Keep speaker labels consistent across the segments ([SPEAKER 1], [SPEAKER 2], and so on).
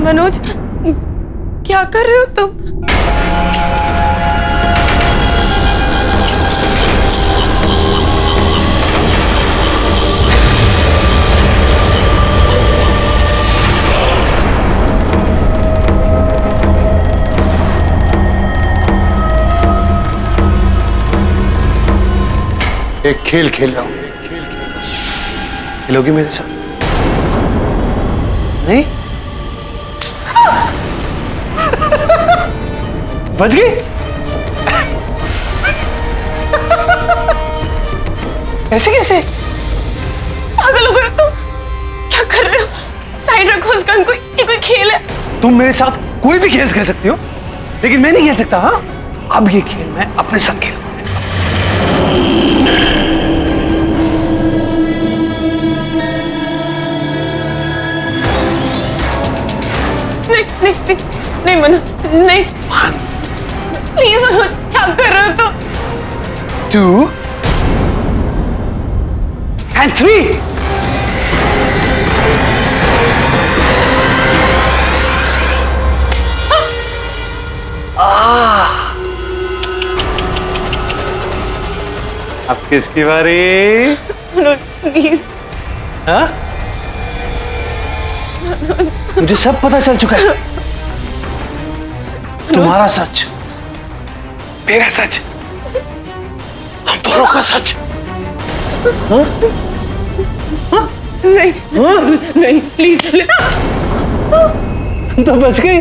[SPEAKER 1] मनोज, क्या कर रहे हो तुम?
[SPEAKER 2] एक खेल खेल रहा हूं। खेलोगी मेरे साथ? नहीं? बच गई? ऐसे कैसे?
[SPEAKER 1] पागल हो गए तुम? क्या कर रहे हो? साइड रखो उस गन को, ये कोई खेल है?
[SPEAKER 2] तुम मेरे साथ कोई भी खेल खेल सकती हो, लेकिन मैं नहीं खेल सकता। हाँ, अब ये खेल मैं अपने साथ खेलूंगा।
[SPEAKER 1] नहीं नहीं नहीं नहीं मनोज, नहीं। प्लीज मनोज, क्या कर रहे हो तुम?
[SPEAKER 2] 2 and 3। अब किसकी बारी?
[SPEAKER 1] मनोज प्लीज।
[SPEAKER 2] हाँ? मुझे सब पता चल चुका है। तुम्हारा सच, मेरा सच, हम दोनों का सच। हाँ? हाँ?
[SPEAKER 1] नहीं
[SPEAKER 2] हाँ?
[SPEAKER 1] नहीं प्लीज।
[SPEAKER 2] तुम तो बच गई।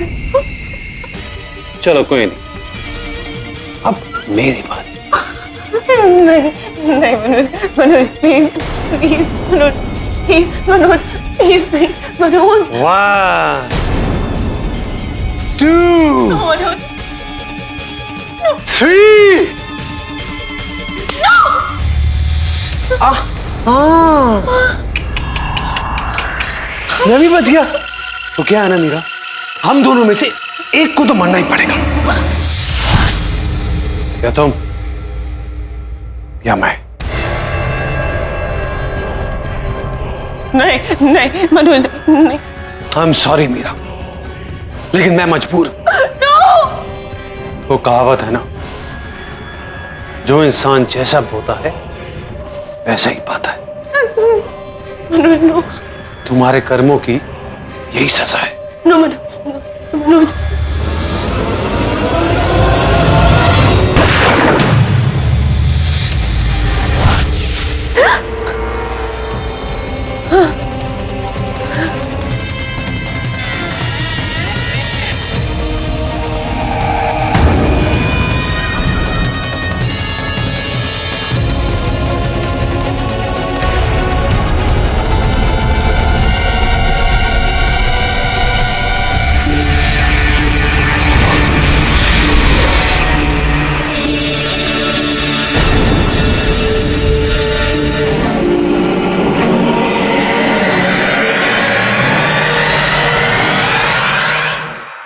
[SPEAKER 2] चलो कोई नहीं, अब मेरी बारी।
[SPEAKER 1] नहीं नहीं Manoj, Manoj please please Manoj, please Manoj, please नहीं मनोज।
[SPEAKER 2] 1 2
[SPEAKER 1] मनोज
[SPEAKER 2] 3। मैं भी बच गया। तो क्या है ना मीरा, हम दोनों में से एक को तो मरना ही पड़ेगा, या तुम या मैं।
[SPEAKER 1] नहीं नहीं मनोज नहीं।
[SPEAKER 2] आई एम सॉरी मीरा, लेकिन मैं मजबूर हूं। वो कहावत है ना, जो इंसान जैसा बोता है वैसा ही पाता है।
[SPEAKER 1] मनोज नो।
[SPEAKER 2] तुम्हारे कर्मों की यही सजा है।
[SPEAKER 1] नो मनोज, मनोज।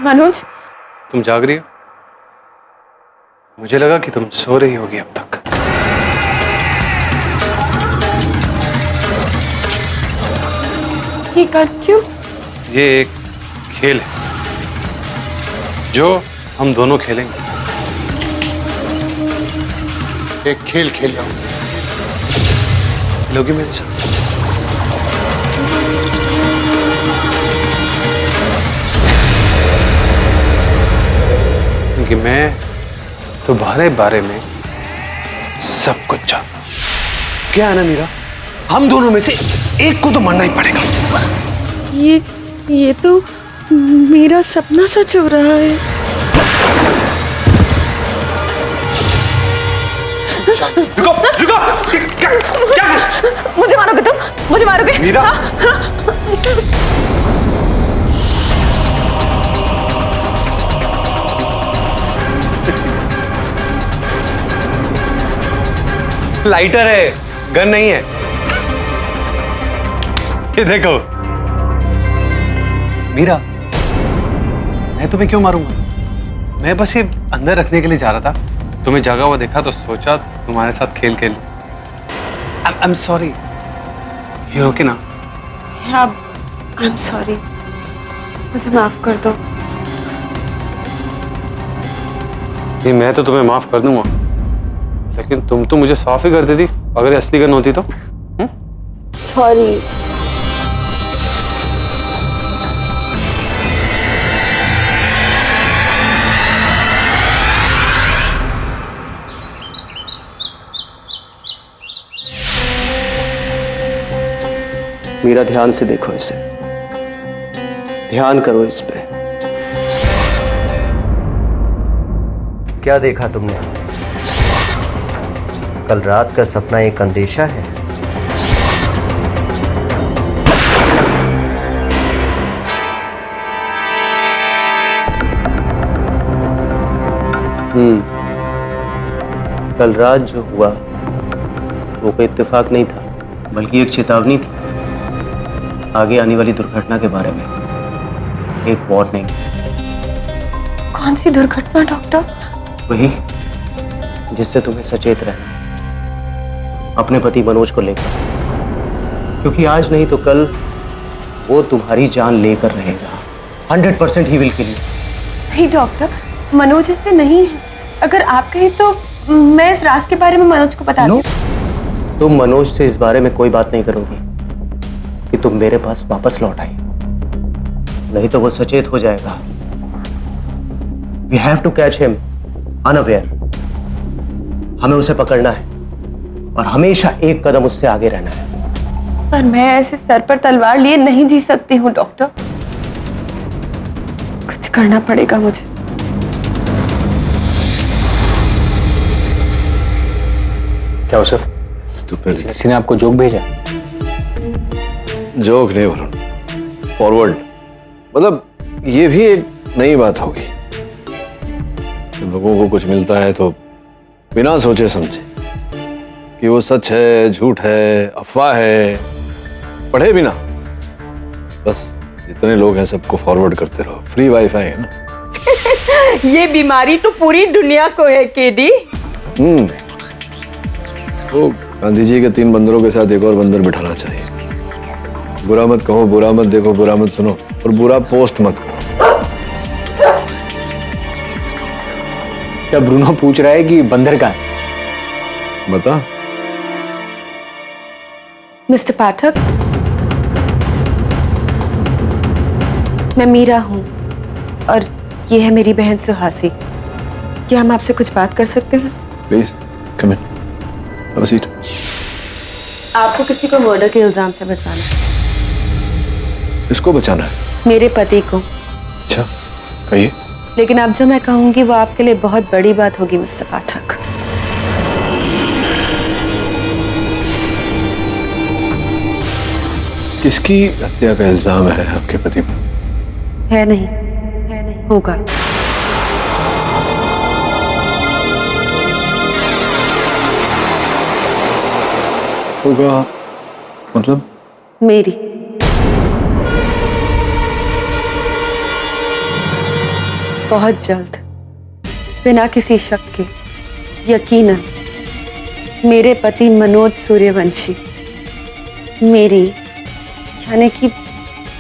[SPEAKER 1] मनोज,
[SPEAKER 2] तुम जाग रही हो? मुझे लगा कि तुम सो रही होगी अब तक।
[SPEAKER 1] ये कर क्यों?
[SPEAKER 2] ये एक खेल है जो हम दोनों खेलेंगे। एक खेल खेल रहा हूं, खेलोगी मेरे साथ? क्योंकि मैं तुम्हारे बारे में सब कुछ जानता हूं। क्या है ना मीरा, हम दोनों में से एक को तो मरना ही पड़ेगा।
[SPEAKER 1] ये तो मेरा सपना सच हो रहा है।
[SPEAKER 2] रुको रुको, क्या
[SPEAKER 1] मुझे मारोगे तुम? मुझे मारोगे?
[SPEAKER 2] मीरा, लाइटर है, गन नहीं है। ये देखो मीरा, मैं तुम्हें क्यों मारूंगा? मैं बस ये अंदर रखने के लिए जा रहा था। तुम्हें जागा हुआ देखा तो सोचा तुम्हारे साथ खेल खेल। I am sorry. ये ओके ना?
[SPEAKER 1] I am sorry. मुझे माफ कर दो।
[SPEAKER 2] नहीं, मैं तो तुम्हें माफ कर दूंगा, लेकिन तुम तो मुझे साफ ही कर देती अगर ये असली गन होती तो।
[SPEAKER 1] सॉरी।
[SPEAKER 3] मीरा, ध्यान से देखो इसे, ध्यान करो इस पे।
[SPEAKER 4] क्या देखा तुमने? कल रात का सपना एक अंदेशा है?
[SPEAKER 3] कल रात जो हुआ वो कोई इत्तेफाक नहीं था, बल्कि एक चेतावनी थी आगे आने वाली दुर्घटना के बारे में, एक वार्निंग।
[SPEAKER 1] कौन सी दुर्घटना डॉक्टर?
[SPEAKER 3] वही जिससे तुम्हें सचेत रहना अपने पति मनोज को लेकर, क्योंकि आज नहीं तो कल वो तुम्हारी जान लेकर रहेगा। 100% ही विल किल यू।
[SPEAKER 1] नहीं डॉक्टर, मनोज ऐसे नहीं है। अगर आप कहें तो मैं इस राज के बारे में मनोज को बता दूं।
[SPEAKER 3] तुम मनोज से इस बारे में कोई बात नहीं करोगी कि तुम मेरे पास वापस लौट आई, नहीं तो वो सचेत हो जाएगा। We have to catch him unaware। हमें उसे पकड़ना है और हमेशा एक कदम उससे आगे रहना है।
[SPEAKER 1] पर मैं ऐसे सर पर तलवार लिए नहीं जी सकती हूँ डॉक्टर, कुछ करना पड़ेगा मुझे।
[SPEAKER 3] क्या हो सर? किसी ने आपको जोक भेजा?
[SPEAKER 5] जोक नहीं वरुण, फॉरवर्ड। मतलब ये भी एक नई बात होगी। जब लोगों को कुछ मिलता है तो बिना सोचे समझे कि वो सच है, झूठ है, अफवाह है, पढ़े बिना बस जितने लोग हैं सबको फॉरवर्ड करते रहो। फ्री वाईफाई है ना।
[SPEAKER 6] ये बीमारी तो पूरी दुनिया को है केडी।
[SPEAKER 5] तो गांधी जी के 3 बंदरों के साथ एक और बंदर बिठाना चाहिए। बुरा मत कहो, बुरा मत देखो, बुरा मत सुनो और बुरा पोस्ट मत करो।
[SPEAKER 3] सब ब्रूनो पूछ रहा है कि बंदर कहाँ है?
[SPEAKER 5] बता।
[SPEAKER 1] मिस्टर पाठक, मैं मीरा हूँ और ये है मेरी बहन सुहासी। क्या हम आपसे कुछ बात कर सकते हैं?
[SPEAKER 5] Please come in, have a seat.
[SPEAKER 1] आपको किसी को मर्डर के इल्जाम से बचाना है।
[SPEAKER 5] किसको बचाना है?
[SPEAKER 1] मेरे पति को।
[SPEAKER 5] अच्छा कहिए।
[SPEAKER 1] लेकिन अब जो मैं कहूंगी वो आपके लिए बहुत बड़ी बात होगी मिस्टर पाठक।
[SPEAKER 5] किसकी हत्या का इल्जाम है आपके पति पर?
[SPEAKER 1] है नहीं, होगा।
[SPEAKER 5] होगा मतलब?
[SPEAKER 1] मेरी। बहुत जल्द, बिना किसी शक के, यकीनन मेरे पति मनोज सूर्यवंशी मेरी यानी कि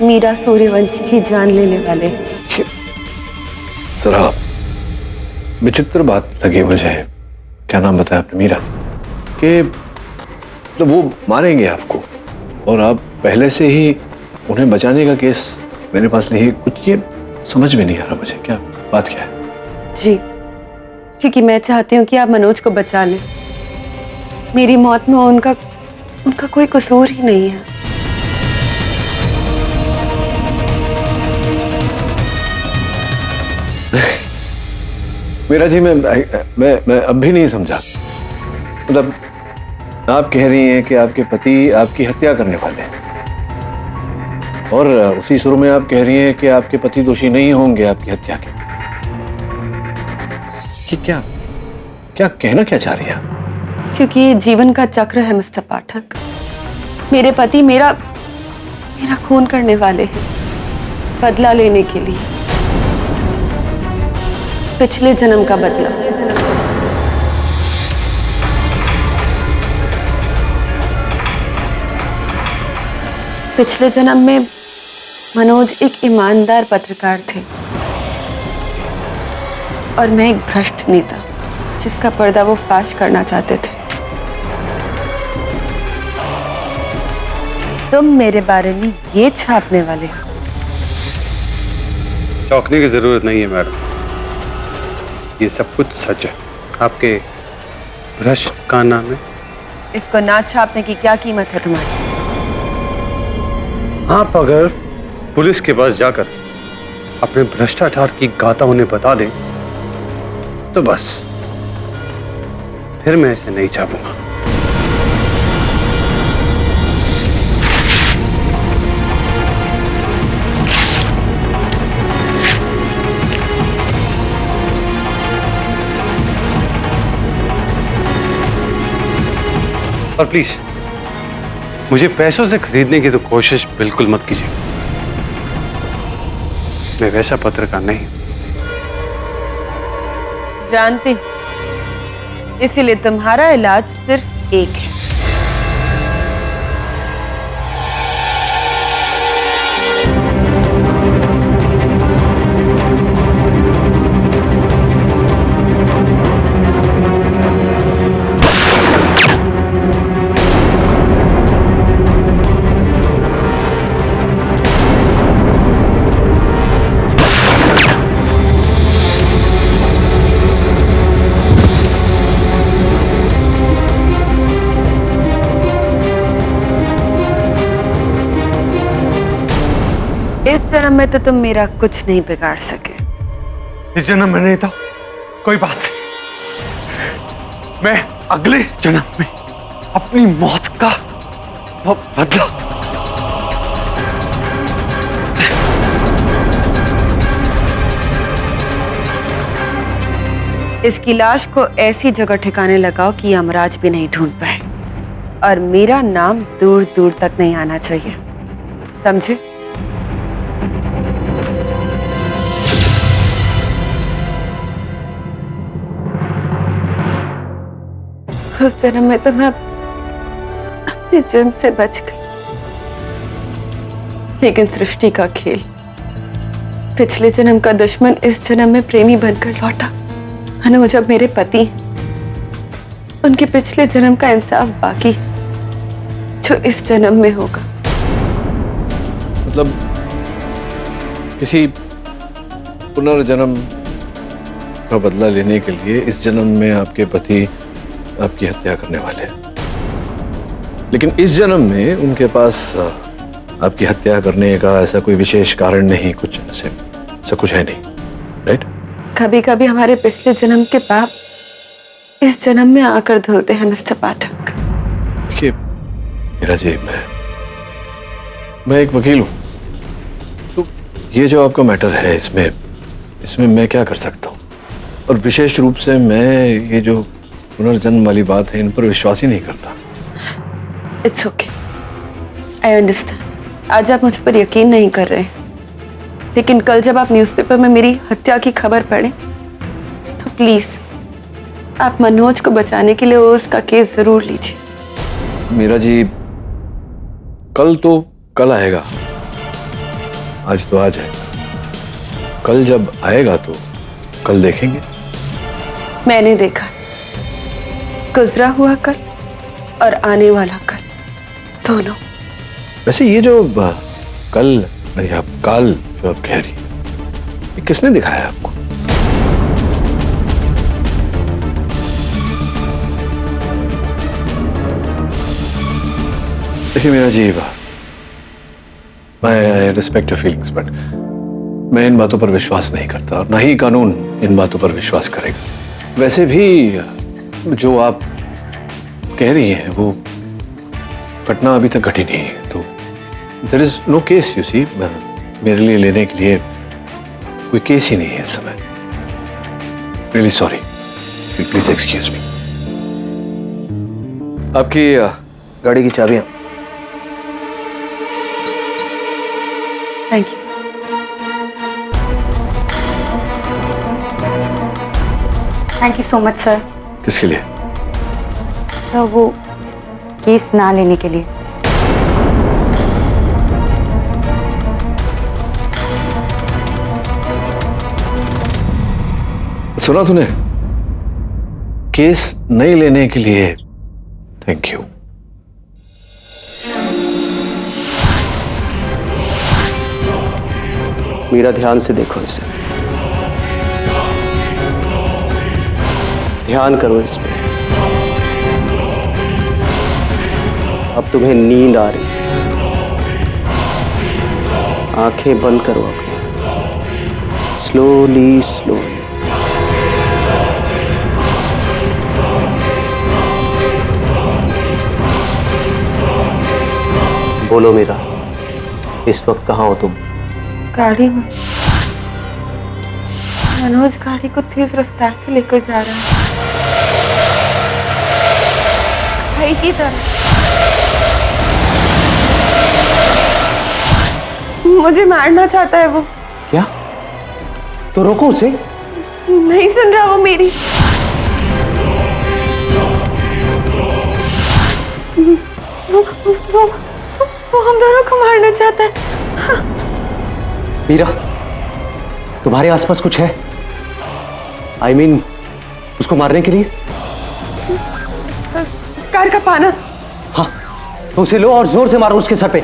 [SPEAKER 1] मीरा सूर्यवंशी की जान लेने वाले हैं।
[SPEAKER 5] जरा विचित्र बात लगी मुझे। क्या नाम बताया आपने? मीरा के मतलब वो मारेंगे आपको और आप पहले से ही उन्हें बचाने का केस मेरे पास नहीं। कुछ ये समझ में नहीं आ रहा मुझे, क्या बात क्या है?
[SPEAKER 1] जी, क्योंकि मैं चाहती हूँ कि आप मनोज को बचा लें। मेरी मौत में उनका कोई कसूर ही नहीं है।
[SPEAKER 5] मीरा जी, मैं अब भी नहीं समझा। मतलब आप कह रही हैं कि आपके पति आपकी हत्या करने वाले हैं और उसी सुर में आप कह रही हैं कि आपके पति दोषी नहीं होंगे आपकी हत्या के। कि क्या कहना क्या चाह रही हैं आप?
[SPEAKER 1] क्योंकि ये जीवन का चक्र है मिस्टर पाठक। मेरे पति मेरा खून करने वाले हैं, बदला लेने के लिए। पिछले जन्म का बदला। पिछले जन्म में मनोज एक ईमानदार पत्रकार थे और मैं एक भ्रष्ट नेता जिसका पर्दा वो फाश करना चाहते थे। तुम मेरे बारे में ये छापने वाले हो?
[SPEAKER 2] चौंकने की जरूरत नहीं है मैडम, ये सब कुछ सच है। आपके भ्रष्ट का नाम है।
[SPEAKER 1] इसको ना छापने की क्या कीमत है तुम्हारी?
[SPEAKER 2] आप अगर पुलिस के पास जाकर अपने भ्रष्टाचार की गाथा उन्हें बता दें तो बस फिर मैं इसे नहीं छापूंगा। और प्लीज मुझे पैसों से खरीदने की तो कोशिश बिल्कुल मत कीजिए। मैं वैसा पत्रकार नहीं।
[SPEAKER 1] जानती, इसीलिए तुम्हारा इलाज सिर्फ एक है। इस जन्म में तो तुम मेरा कुछ नहीं बिगाड़ सके।
[SPEAKER 2] इस जन्म में नहीं था, कोई बात नहीं। मैं अगले जन्म में अपनी मौत का वो बदला।
[SPEAKER 1] इसकी लाश को ऐसी जगह ठिकाने लगाओ कि यमराज भी नहीं ढूंढ पाए और मेरा नाम दूर दूर तक नहीं आना चाहिए, समझे? उस जन्म में तो मैं अपने जुर्म से बच गई, लेकिन सृष्टि का खेल, पिछले जन्म का दुश्मन इस जन्म में प्रेमी बनकर लौटा। मनोज अब मेरे पति, उनके पिछले जन्म का इंसाफ बाकी जो इस जन्म में होगा।
[SPEAKER 5] मतलब किसी पुनर्जन्म का बदला लेने के लिए इस जन्म में आपके पति आपकी हत्या करने वाले हैं, लेकिन इस जन्म में उनके पास आपकी हत्या करने का ऐसा कोई विशेष कारण नहीं, कुछ ऐसा कुछ है नहीं, राइट?
[SPEAKER 1] कभी कभी हमारे पिछले जन्म के पाप इस जन्म में आकर धुलते हैं मिस्टर पाठक।
[SPEAKER 5] देखिए मेरा जी, मैं एक वकील हूं, तो ये जो आपका मैटर है इसमें मैं क्या कर सकता हूं? और विशेष रूप से मैं ये जो पुनर्जन्म वाली बात है इन पर विश्वास ही नहीं करता।
[SPEAKER 1] It's okay, I understand. आज आप मुझ पर यकीन नहीं कर रहे हैं, लेकिन कल जब आप न्यूज़पेपर में मेरी हत्या की खबर पढ़े तो प्लीज आप मनोज को बचाने के लिए उसका केस जरूर लीजिए।
[SPEAKER 5] मीरा जी, कल तो कल आएगा, आज तो आज है। कल जब आएगा तो कल देखेंगे।
[SPEAKER 1] मैंने देखा गुजरा हुआ कल और आने वाला कल दोनों।
[SPEAKER 5] वैसे ये जो कल या काल जो आप कह रही हैं, ये किसने दिखाया आपको? देखिए मीरा जी, मैं रिस्पेक्ट योर फीलिंग्स, बट मैं इन बातों पर विश्वास नहीं करता और ना ही कानून इन बातों पर विश्वास करेगा। वैसे भी जो आप कह रही हैं वो घटना अभी तक घटी नहीं है, तो there is no case, you see. मेरे लिए लेने के लिए कोई केस ही नहीं है इस समय। Really sorry, please excuse me. आपकी गाड़ी की चाबियां।
[SPEAKER 1] Thank you.
[SPEAKER 7] Thank you so much sir.
[SPEAKER 5] किसके लिए?
[SPEAKER 7] तो वो केस ना लेने के लिए।
[SPEAKER 5] सुना तूने? केस नहीं लेने के लिए थैंक यू।
[SPEAKER 3] मीरा, ध्यान से देखो इसे, ध्यान करो इस पे। अब तुम्हें नींद आ रही, आंखें बंद करो अपनी, स्लोली स्लोली। बोलो मीरा, इस वक्त कहाँ हो तुम?
[SPEAKER 1] गाड़ी में। मनोज गाड़ी को तेज रफ्तार से लेकर जा रहा है, भाई की तरह। मुझे मारना चाहता है वो।
[SPEAKER 3] क्या? तो रोको उसे।
[SPEAKER 1] नहीं सुन रहा वो मेरी। वो हम दोनों को मारना चाहता है।
[SPEAKER 3] मीरा, तुम्हारे आसपास कुछ है? I mean, उसको मारने के लिए?
[SPEAKER 1] कार का पाना।
[SPEAKER 3] हाँ, तो उसे लो और जोर से मारो उसके सर पे।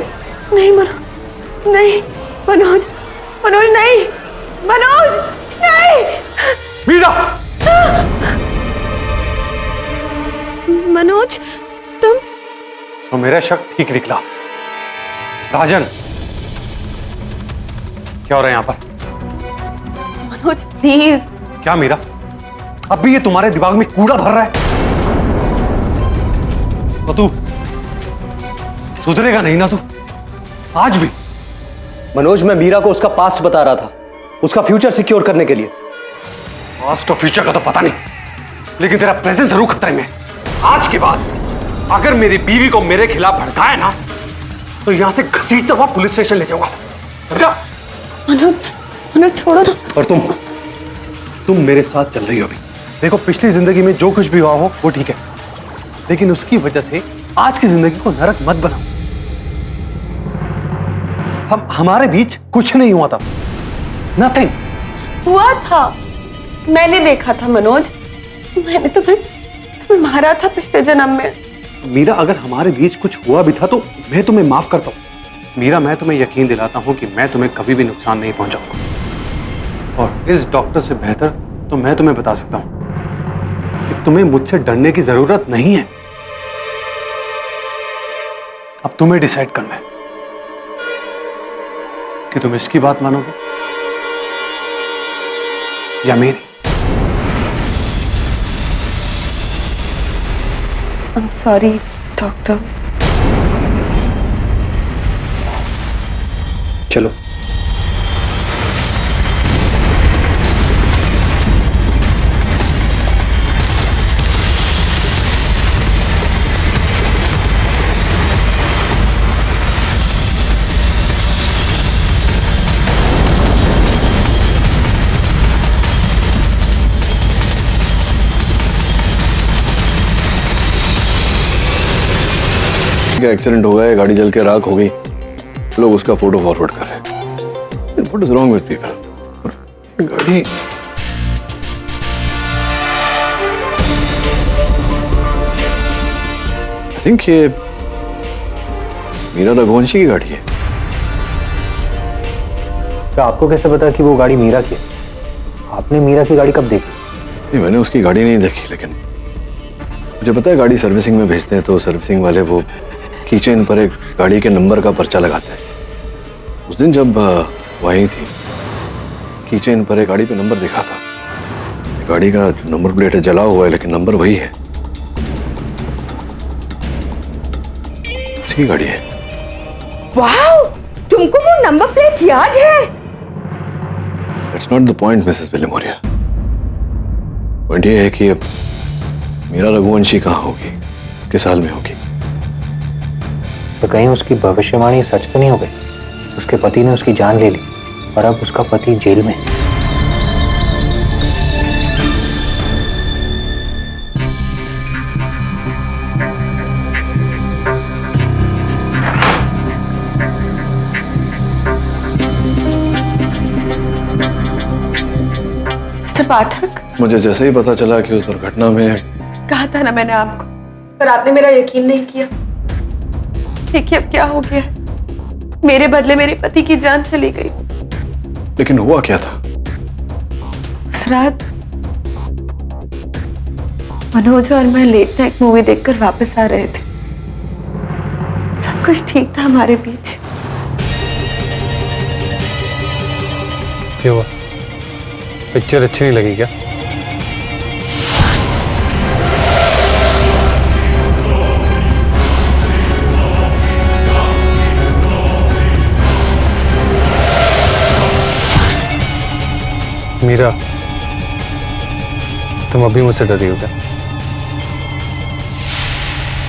[SPEAKER 1] नहीं नहीं मनोज, मनोज नहीं, मनोज नहीं।
[SPEAKER 2] मीरा!
[SPEAKER 1] मनोज, तुम?
[SPEAKER 2] तो मेरा शक ठीक निकला। राजन, क्या हो रहा है यहां पर?
[SPEAKER 1] मनोज प्लीज।
[SPEAKER 2] क्या मीरा, अब भी ये तुम्हारे दिमाग में कूड़ा भर रहा है? तो तू सुधरेगा नहीं ना तू, आज भी?
[SPEAKER 3] मनोज, मैं मीरा को उसका पास्ट बता रहा था, उसका फ्यूचर सिक्योर करने के लिए।
[SPEAKER 2] पास्ट और फ्यूचर का तो पता नहीं, लेकिन तेरा प्रेजेंट जरूर खतरे में है। आज के बाद अगर मेरी बीवी को मेरे खिलाफ भड़काए ना, तो यहां से घसीटता हुआ पुलिस स्टेशन ले जाऊंगा, समझा?
[SPEAKER 1] मनोज, मनोज छोड़ो ना।
[SPEAKER 2] और तुम मेरे साथ चल रही हो अभी। देखो, पिछली जिंदगी में जो कुछ भी हुआ हो वो ठीक है, लेकिन उसकी वजह से आज की जिंदगी को नरक मत बनाओ। हमारे बीच कुछ नहीं हुआ था, नथिंग।
[SPEAKER 1] हुआ था, मैंने देखा था मनोज, मैंने तुम्हें मारा था पिछले जन्म में।
[SPEAKER 2] मीरा, अगर हमारे बीच कुछ हुआ भी था तो मैं तुम्हें माफ करता हूं। मीरा, मैं तुम्हें यकीन दिलाता हूं कि मैं तुम्हें कभी भी नुकसान नहीं पहुंचाऊंगा। और इस डॉक्टर से बेहतर तो मैं तुम्हें बता सकता हूं कि तुम्हें मुझसे डरने की जरूरत नहीं है। अब तुम्हें डिसाइड करना है कि तुम इसकी बात मानोगे या मेरी।
[SPEAKER 1] I'm sorry, doctor.
[SPEAKER 2] चलो।
[SPEAKER 5] क्या एक्सीडेंट हो गया, गाड़ी जल के राख हो गई, लोग उसका फोटो फॉरवर्ड कर रहे हैं। What is wrong with people? गाड़ी आई थिंक ये मीरा रघुवंशी की गाड़ी है।
[SPEAKER 3] तो आपको कैसे पता कि वो गाड़ी मीरा की है? आपने मीरा की गाड़ी कब देखी?
[SPEAKER 5] नहीं, मैंने उसकी गाड़ी नहीं देखी, लेकिन मुझे पता है गाड़ी सर्विसिंग में भेजते हैं तो सर्विसिंग वाले वो कीचेन पर एक गाड़ी के नंबर का पर्चा लगाते हैं। उस दिन जब वही थी, कीचेन पर एक गाड़ी पे नंबर दिखा था। गाड़ी का नंबर प्लेट है, जला हुआ है, लेकिन नंबर वही है, उसकी गाड़ी है।
[SPEAKER 6] वाओ, तुमको वो नंबर प्लेट याद है?
[SPEAKER 5] That's not the point, Mrs Bilimoria. Point ये है कि अब मीरा रघुवंशी कहाँ होगी, किस हाल में होगी।
[SPEAKER 3] तो कहीं उसकी भविष्यवाणी सच तो नहीं हो गई? उसके पति ने उसकी जान ले ली और अब उसका पति जेल में।
[SPEAKER 1] मिस्टर पाठक,
[SPEAKER 5] मुझे जैसे ही पता चला कि उस दुर्घटना में
[SPEAKER 1] कहा था ना मैंने आपको, पर आपने मेरा यकीन नहीं किया। देखिए अब क्या हो गया है, मेरे बदले मेरे पति की जान चली गई।
[SPEAKER 5] लेकिन हुआ क्या था?
[SPEAKER 1] उस रात मनोज और मैं लेट नाइट मूवी देखकर वापस आ रहे थे। सब कुछ ठीक था हमारे बीच।
[SPEAKER 2] क्या हुआ? पिक्चर अच्छी नहीं लगी क्या? मीरा, तुम अभी मुझसे डरी हो क्या?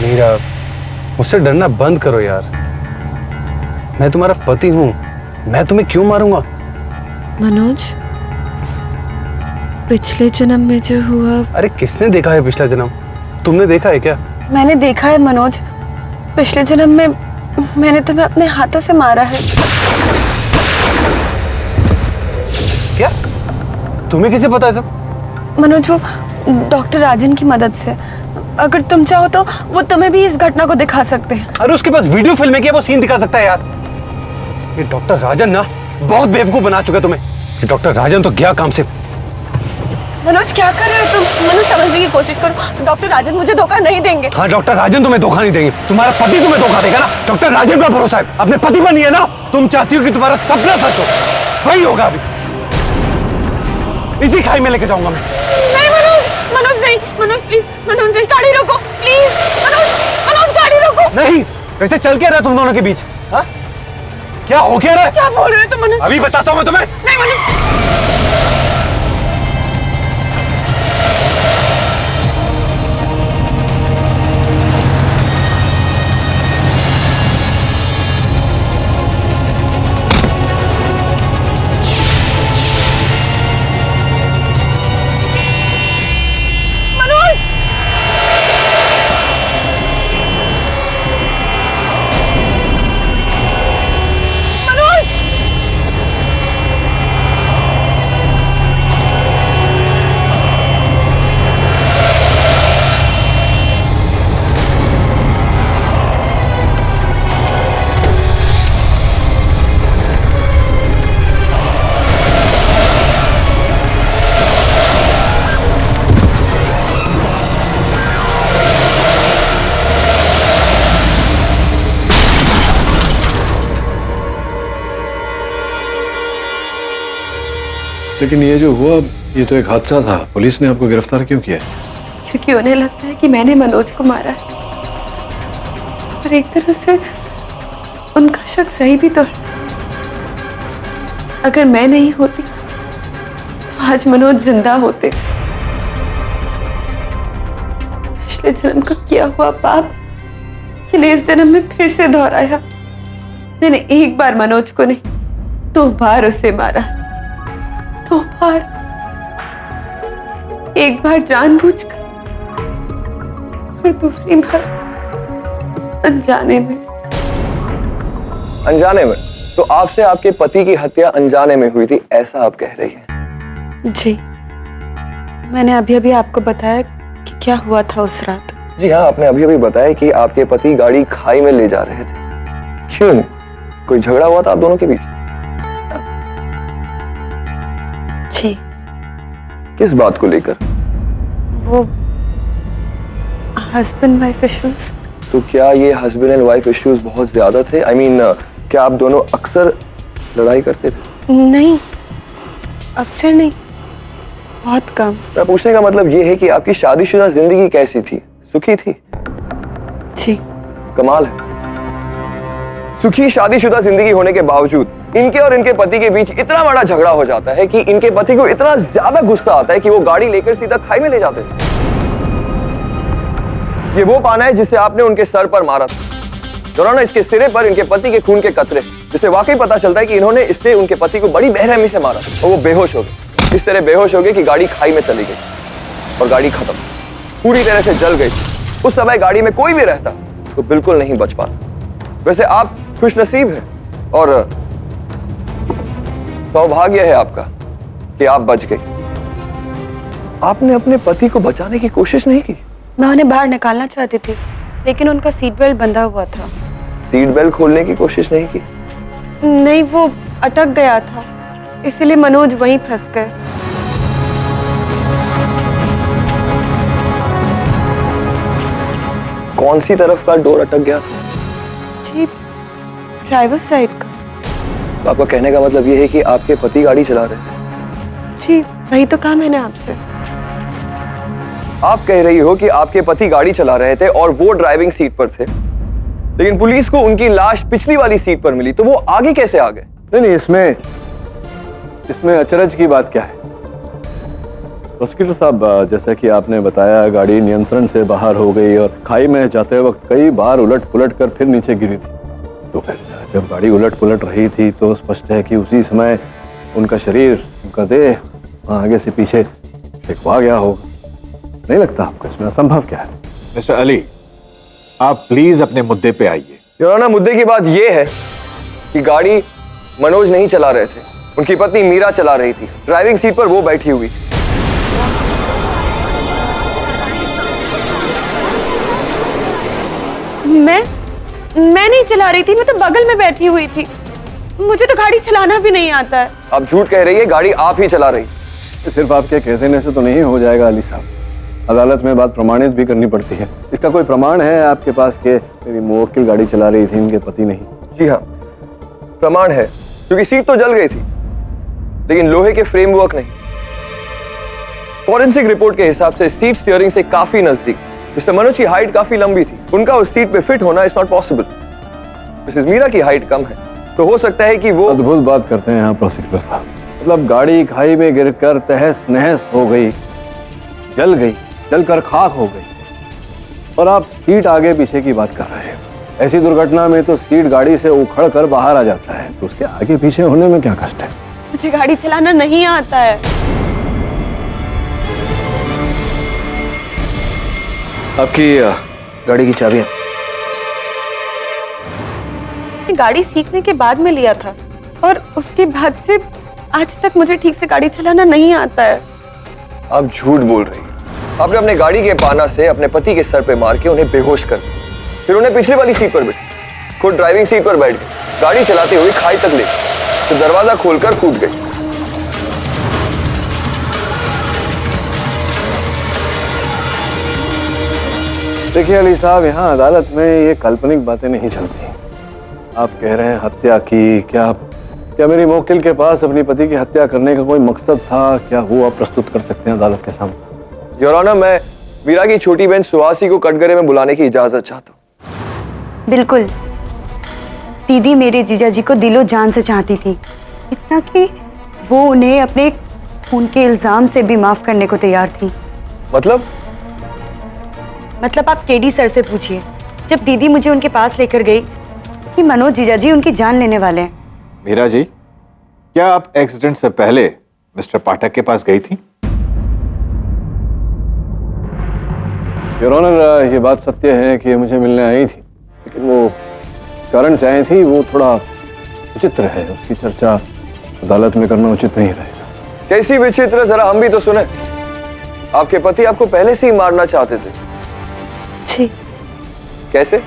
[SPEAKER 2] मीरा, मुझसे डरना बंद करो यार। मैं तुम्हारा पति हूं, मैं तुम्हें क्यों मारूंगा?
[SPEAKER 1] मनोज, पिछले जन्म में जो हुआ।
[SPEAKER 2] अरे किसने देखा है पिछला जन्म? तुमने देखा है क्या?
[SPEAKER 1] मैंने देखा है मनोज, पिछले जन्म में मैंने तुम्हें अपने हाथों से मारा है।
[SPEAKER 2] क्या? तुम्हें कैसे पता है सब?
[SPEAKER 1] मनोज, वो डॉक्टर राजन की मदद से। अगर तुम चाहो तो वो तुम्हें भी इस घटना को दिखा सकते हैं।
[SPEAKER 2] अरे उसके पास वीडियो फिल्म है क्या? वो सीन दिखा सकता है यार। ये डॉक्टर राजन ना बहुत बेवकूफ बना चुका है तुम्हें। ये डॉक्टर राजन तो गया काम से।
[SPEAKER 1] मनोज क्या कर रहे हो तुम? मनोज समझने की कोशिश करो, डॉक्टर राजन मुझे धोखा नहीं देंगे।
[SPEAKER 2] हाँ, डॉक्टर राजन तुम्हें धोखा नहीं देंगे, तुम्हारा पति तुम्हें धोखा देगा ना। डॉक्टर राजन का भरोसा है, अपने पति पर नहीं है ना। तुम चाहती हो कि तुम्हारा सपना सच हो, वही होगा अभी। इसी खाई में लेके जाऊंगा मैं।
[SPEAKER 1] नहीं मनोज, मनोज नहीं, मनोज प्लीज, मनोज नहीं, गाड़ी रोको प्लीज, मनोज, मनोज गाड़ी रोको।
[SPEAKER 2] नहीं, वैसे चल क्या रहा है तुम दोनों के बीच? हाँ? क्या हो क्या रहा है?
[SPEAKER 1] क्या बोल रहे हो तुम मनोज?
[SPEAKER 2] अभी बताता हूँ मैं तुम्हें।
[SPEAKER 1] नहीं मनोज।
[SPEAKER 5] लेकिन ये जो हुआ, ये तो एक हादसा था। पुलिस ने आपको गिरफ्तार क्यों किया?
[SPEAKER 1] क्योंकि उन्हें लगता है कि मैंने मनोज को मारा है। पर एक तरह से उनका शक सही भी तो है। अगर मैं नहीं होती तो आज मनोज जिंदा होते। पिछले जन्म का किया हुआ पाप मैंने इस जन्म में फिर से दोहराया। मैंने एक बार मनोज को नहीं, 2 बार उसे मारा। 2 बार, एक बार जानबूझकर और दूसरी बार अनजाने में।
[SPEAKER 8] अनजाने में? तो आपसे आपके पति की हत्या अनजाने में हुई थी, ऐसा आप कह रही हैं?
[SPEAKER 1] जी, मैंने अभी अभी आपको बताया कि क्या हुआ था उस रात।
[SPEAKER 8] जी हाँ, आपने अभी अभी बताया कि आपके पति गाड़ी खाई में ले जा रहे थे। क्यों? कोई झगड़ा हुआ था आप दोनों के बीच?
[SPEAKER 1] जी।
[SPEAKER 8] किस बात को लेकर?
[SPEAKER 1] वो हस्बैंड वाइफ इश्यूज।
[SPEAKER 8] तो क्या ये हस्बैंड एंड वाइफ इश्यूज बहुत ज्यादा थे? I mean, क्या आप दोनों अक्सर लड़ाई करते थे?
[SPEAKER 1] नहीं, अक्सर नहीं, बहुत कम।
[SPEAKER 8] मैं पूछने का मतलब ये है कि आपकी शादीशुदा जिंदगी कैसी थी? सुखी थी?
[SPEAKER 1] जी।
[SPEAKER 8] कमाल है। सुखी शादीशुदा जिंदगी होने के बावजूद इनके और इनके पति के बीच इतना बड़ा झगड़ा हो जाता है कि इनके पति को इतना ज्यादा गुस्सा आता है कि वो गाड़ी लेकर सीधा खाई में ले जाते थे। ये वो पाना है जिसे आपने उनके सर पर मारा था। दौरान इसके सिरे पर इनके पति के खून के कतरे, जिससे वाकई पता चलता है कि इन्होंने इससे उनके पति को बड़ी बेरहमी से मारा और वो बेहोश हो गए। इस तरह बेहोश हो गए कि गाड़ी खाई में चली गई और गाड़ी खत्म, पूरी तरह से जल गई। उस समय गाड़ी में कोई भी रहता तो बिल्कुल नहीं बच पाता। वैसे आप खुशनसीब हैं और सौभाग्य है आपका कि आप बच गए। आपने अपने पति को बचाने की कोशिश नहीं की?
[SPEAKER 1] मैं उन्हें बाहर निकालना चाहती थी, लेकिन उनका सीट बेल्ट बंधा हुआ था।
[SPEAKER 8] सीट बेल्ट खोलने की कोशिश नहीं की?
[SPEAKER 1] नहीं, वो अटक गया था, इसलिए मनोज वहीं फंस गए।
[SPEAKER 8] कौन सी तरफ का डोर अटक गया था?
[SPEAKER 1] जी, ड्राइवर साइड का।
[SPEAKER 8] तो आपका कहने का मतलब ये है कि आपके पति गाड़ी चला रहे थे?
[SPEAKER 1] जी, वही तो कहा मैंने आपसे।
[SPEAKER 8] आप कह रही हो कि आपके पति गाड़ी चला रहे थे और वो ड्राइविंग सीट पर थे, लेकिन पुलिस को उनकी लाश पिछली वाली सीट पर मिली, तो वो आगे कैसे आ गए?
[SPEAKER 5] नहीं, इसमें अचरज की बात क्या है? प्रोसिक्यूटर साहब, जैसा कि आपने बताया, गाड़ी नियंत्रण से बाहर हो गई और खाई में जाते वक्त कई बार उलट पुलट कर फिर नीचे गिरी थी। तो फिर जब गाड़ी उलट पुलट रही थी तो स्पष्ट है कि उसी समय उनका शरीर, उनका देह आगे से पीछे फेंकवा गया होगा। नहीं लगता आपको इसमें असंभव क्या है?
[SPEAKER 9] मिस्टर अली, आप प्लीज अपने मुद्दे पे आइए।
[SPEAKER 8] योर ऑनर, मुद्दे की बात यह है कि गाड़ी मनोज नहीं चला रहे थे, उनकी पत्नी मीरा चला रही थी। ड्राइविंग सीट पर वो बैठी हुई।
[SPEAKER 1] मैं नहीं चला रही थी, मैं तो बगल में बैठी हुई थी। मुझे तो गाड़ी चलाना भी नहीं आता है।
[SPEAKER 8] आप झूठ कह रही है, गाड़ी आप ही चला रही।
[SPEAKER 5] सिर्फ आपके कह देने से तो नहीं हो जाएगा अली साहब, अदालत में बात प्रमाणित भी करनी पड़ती है। इसका कोई प्रमाण है आपके पास कि मेरी मुवक्किल गाड़ी चला रही थी, इनके पति नहीं?
[SPEAKER 8] जी हाँ, प्रमाण है, क्योंकि सीट तो जल गई थी, लेकिन लोहे के फ्रेमवर्क नहीं। फॉरेंसिक रिपोर्ट के हिसाब से सीट स्टीयरिंग से काफी नजदीक। मिस्टर मनोज की हाइट काफी लंबी थी, उनका उस सीट पे फिट होना is not possible. Mrs Meera की हाइट कम है, तो हो सकता है कि वो...
[SPEAKER 5] अद्भुत बात करते हैं यहाँ प्रोसिक्यूटर साहब। मतलब गाड़ी खाई में गिरकर तहस नहस हो गई, जल गई, जलकर खाक हो गई, और आप सीट आगे पीछे की बात कर रहे हैं। ऐसी दुर्घटना में तो सीट गाड़ी से उखड़ कर बाहर आ जाता है, तो उसके आगे पीछे होने में क्या कष्ट है?
[SPEAKER 1] मुझे गाड़ी चलाना नहीं आता है।
[SPEAKER 3] आपकी गाड़ी की चाबियां?
[SPEAKER 1] गाड़ी सीखने के बाद में लिया था, और उसके बाद से आज तक मुझे ठीक से गाड़ी चलाना नहीं आता है।
[SPEAKER 8] आप झूठ बोल रही हैं। आपने अपने गाड़ी के पाना से अपने पति के सर पे मार के उन्हें बेहोश कर दिया, फिर उन्हें पिछली वाली सीट पर बैठी, खुद ड्राइविंग सीट पर बैठ गई, गाड़ी चलाते हुए खाई तक ले गई, तो दरवाजा खोलकर कूद गई।
[SPEAKER 5] देखिए अली साहब, यहाँ अदालत में ये काल्पनिक बातें नहीं चलती। आप कह रहे हैं हत्या की, क्या मेरी मुवक्किल के पास अपनी पति की हत्या करने का कोई मकसद था? क्या वो आप प्रस्तुत कर सकते हैं अदालत के सामने?
[SPEAKER 8] योर ऑनर, मैं मीरा की छोटी बहन सुहासी को कटघरे में बुलाने की इजाजत चाहता हूँ।
[SPEAKER 7] बिल्कुल, दीदी मेरे जीजा जी को दिलो जान से चाहती थी, इतना कि वो उन्हें अपने खून के इल्जाम से भी माफ करने को तैयार थी।
[SPEAKER 8] मतलब
[SPEAKER 7] आप केडी सर से पूछिए। जब दीदी मुझे उनके पास लेकर गई कि मनोज जीजा जी उनकी जान लेने वाले हैं।
[SPEAKER 9] मीरा जी, क्या आप एक्सीडेंट से पहले मिस्टर पाठक के पास गई थी?
[SPEAKER 5] योर ऑनर, ये बात सत्य है कि मुझे मिलने आई थी, लेकिन वो कारण से आई थी, वो थोड़ा विचित्र है, उसकी चर्चा अदालत में करना उचित नहीं रहेगा।
[SPEAKER 8] कैसी विचित्र, जरा हम भी तो सुने। आपके पति आपको पहले से ही मारना चाहते थे?
[SPEAKER 1] जी।
[SPEAKER 8] कैसे?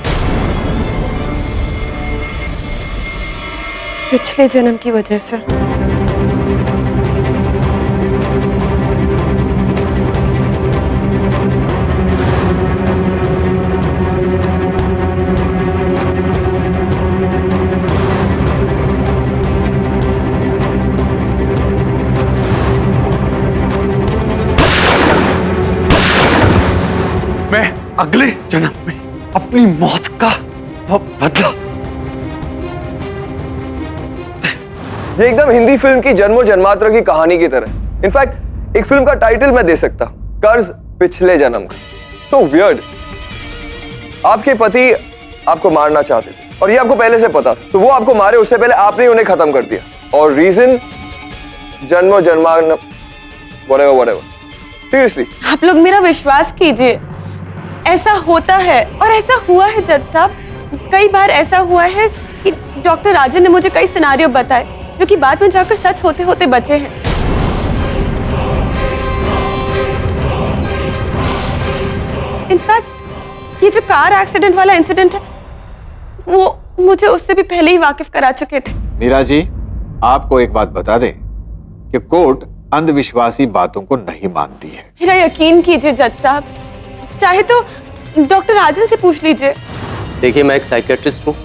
[SPEAKER 1] पिछले जन्म की वजह से।
[SPEAKER 2] मैं अगले जन्म में अपनी मौत का बदला।
[SPEAKER 8] ये एकदम हिंदी फिल्म की जन्मों जन्मांतर की कहानी की तरह। इनफैक्ट एक फिल्म का टाइटल मैं दे सकता हूं, कर्ज पिछले जन्म का। तो वियर्ड। आपके पति आपको मारना चाहते थे और ये आपको पहले से पता था, तो वो आपको मारे उससे पहले आपने उन्हें खत्म कर दिया, और रीजन जन्मों जन्मांतर व्हाटएवर। सीरियसली
[SPEAKER 1] आप लोग मेरा विश्वास कीजिए, ऐसा होता है और ऐसा हुआ है जज साहब। कई बार ऐसा हुआ है कि डॉक्टर राजन ने मुझे कई सिनारियो बताए जो कि बाद में जाकर सच होते होते बचे हैं। कार एक्सीडेंट वाला इंसिडेंट है वो मुझे उससे भी पहले ही वाकिफ करा चुके थे।
[SPEAKER 9] मीरा जी, आपको एक बात बता दें कि कोर्ट अंधविश्वासी बातों को नहीं मानती है।
[SPEAKER 1] मेरा यकीन कीजिए जज साहब, चाहे तो डॉक्टर राजन से पूछ लीजिए।
[SPEAKER 3] देखिए, मैं एक साइकियाट्रिस्ट हूँ,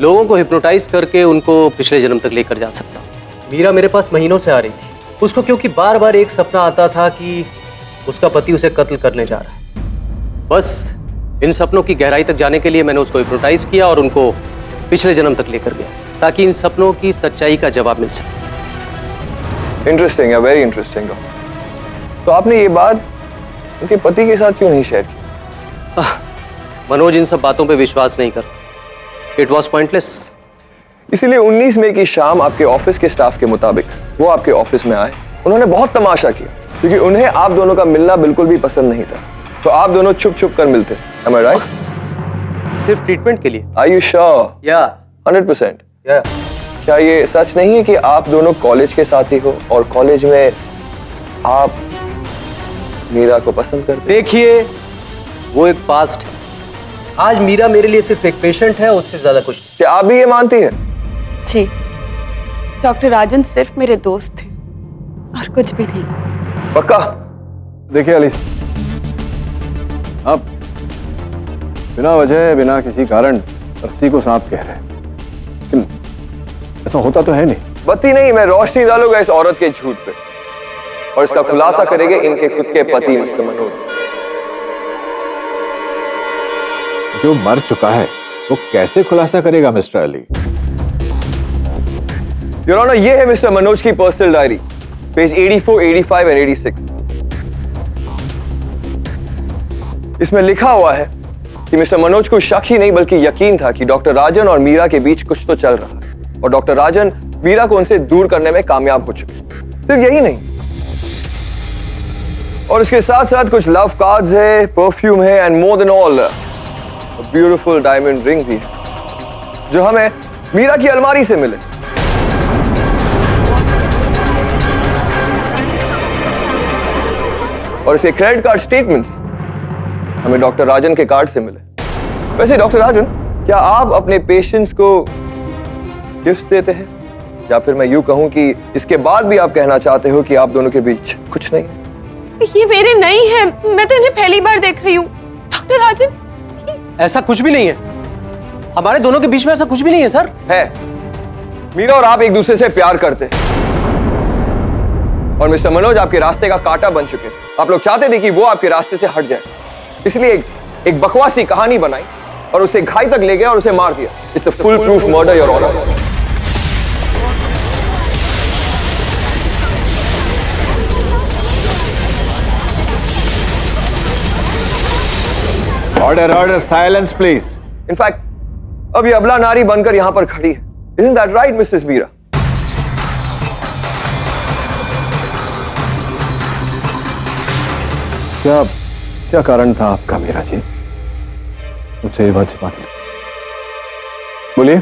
[SPEAKER 3] लोगों को हिप्नोटाइज करके उनको पिछले जन्म तक लेकर जा सकता हूँ। मीरा मेरे पास महीनों से आ रही थी, उसको क्योंकि बार बार एक सपना आता था कि उसका पति उसे कत्ल करने जा रहा है। बस इन सपनों की गहराई तक जाने के लिए मैंने उसको हिप्नोटाइज किया और उनको पिछले जन्म तक लेकर गया, ताकि इन सपनों की सच्चाई का जवाब मिल सके।
[SPEAKER 8] इंटरेस्टिंग है, वेरी इंटरेस्टिंग। तो आपने ये बात उनके पति के साथ क्यों नहीं शेयर की?
[SPEAKER 3] मनोज इन सब बातों पे विश्वास नहीं करता। It was pointless.
[SPEAKER 8] इसीलिए 19 मई की शाम आपके ऑफिस के स्टाफ के मुताबिक वो आपके ऑफिस में आए। उन्होंने बहुत तमाशा किया क्योंकि उन्हें आप दोनों का मिलना बिल्कुल भी पसंद नहीं था, तो आप दोनों छुप छुप कर मिलते। Am I right?
[SPEAKER 3] सिर्फ ट्रीटमेंट के लिए।
[SPEAKER 8] Are you sure?
[SPEAKER 3] या
[SPEAKER 8] 100%?
[SPEAKER 3] या
[SPEAKER 8] क्या ये सच नहीं है कि आप दोनों कॉलेज के साथी हो और कॉलेज में आप मीरा को पसंद करते?
[SPEAKER 3] देखिए, वो एक पास्ट है। आज मीरा मेरे लिए सिर्फ एक पेशेंट है, उससे ज्यादा कुछ नहीं।
[SPEAKER 8] क्या आप भी ये मानती हैं?
[SPEAKER 1] जी, डॉक्टर राजन सिर्फ मेरे दोस्त थे और कुछ भी नहीं।
[SPEAKER 8] पक्का? देखिए अली,
[SPEAKER 5] आप बिना वजह, बिना किसी कारण रस्सी को सांप कह रहे हैं, लेकिन ऐसा होता तो है नहीं।
[SPEAKER 8] बत्ती नहीं, मैं रोशनी डालूंगा इस औरत के झूठ पे और इसका खुलासा करेंगे इनके खुद के पति मिस्टर मनोज।
[SPEAKER 9] जो मर चुका है वो कैसे खुलासा करेगा मिस्टर अली?
[SPEAKER 8] योर ऑनर, ये है मिस्टर मनोज की पर्सनल डायरी, पेज 84, 85 एंड 86। इसमें लिखा हुआ है कि मिस्टर मनोज को शक ही नहीं बल्कि यकीन था कि डॉक्टर राजन और मीरा के बीच कुछ तो चल रहा है और डॉक्टर राजन मीरा को उनसे दूर करने में कामयाब हो चुके। सिर्फ यही नहीं, और इसके साथ साथ कुछ लव कार्ड्स है, परफ्यूम है and more than all beautiful diamond ring भी है जो हमें मीरा की अलमारी से मिले। और इसके क्रेडिट कार्ड स्टेटमेंट्स हमें डॉक्टर राजन के कार्ड से मिले। वैसे डॉक्टर राजन, क्या आप अपने पेशेंट्स को गिफ्ट देते हैं, या फिर मैं यूं कहूं कि इसके बाद भी आप कहना चाहते हो कि आप दोनों के बीच कुछ नहीं है?
[SPEAKER 1] ये मेरे नहीं है, मैं तो इन्हें पहली बार देख रही हूँ। डॉक्टर राजन,
[SPEAKER 3] ऐसा कुछ भी नहीं है, हमारे दोनों के बीच में ऐसा कुछ भी नहीं है सर।
[SPEAKER 8] है, मीरा और आप एक दूसरे से प्यार करते हैं और मिस्टर मनोज आपके रास्ते का कांटा बन चुके हैं। आप लोग चाहते थे कि वो आपके रास्ते से हट जाए, इसलिए एक बकवासी कहानी बनाई और उसे घाई तक ले गए और उसे मार दिया। It's a foolproof murder your honour.
[SPEAKER 9] Order order, silence please.
[SPEAKER 8] In fact अब ये अबला नारी बनकर यहां पर खड़ी है। Isn't that right, Mrs Meera?
[SPEAKER 5] क्या कारण था आपका मीरा जी, मुझसे ये बात छिपाने? बोलिए।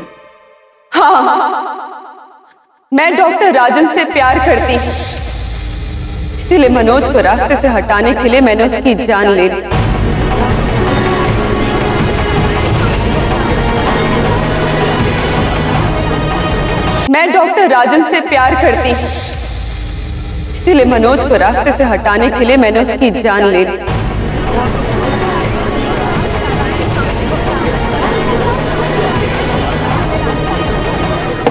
[SPEAKER 1] मैं डॉक्टर राजन से प्यार करती हूँ, इसीलिए मनोज को रास्ते से हटाने के लिए मैंने उसकी जान ले ली। मैं डॉक्टर राजन से प्यार करती हूँ, इसीलिए मनोज को रास्ते से हटाने के लिए मैंने उसकी जान ले ली।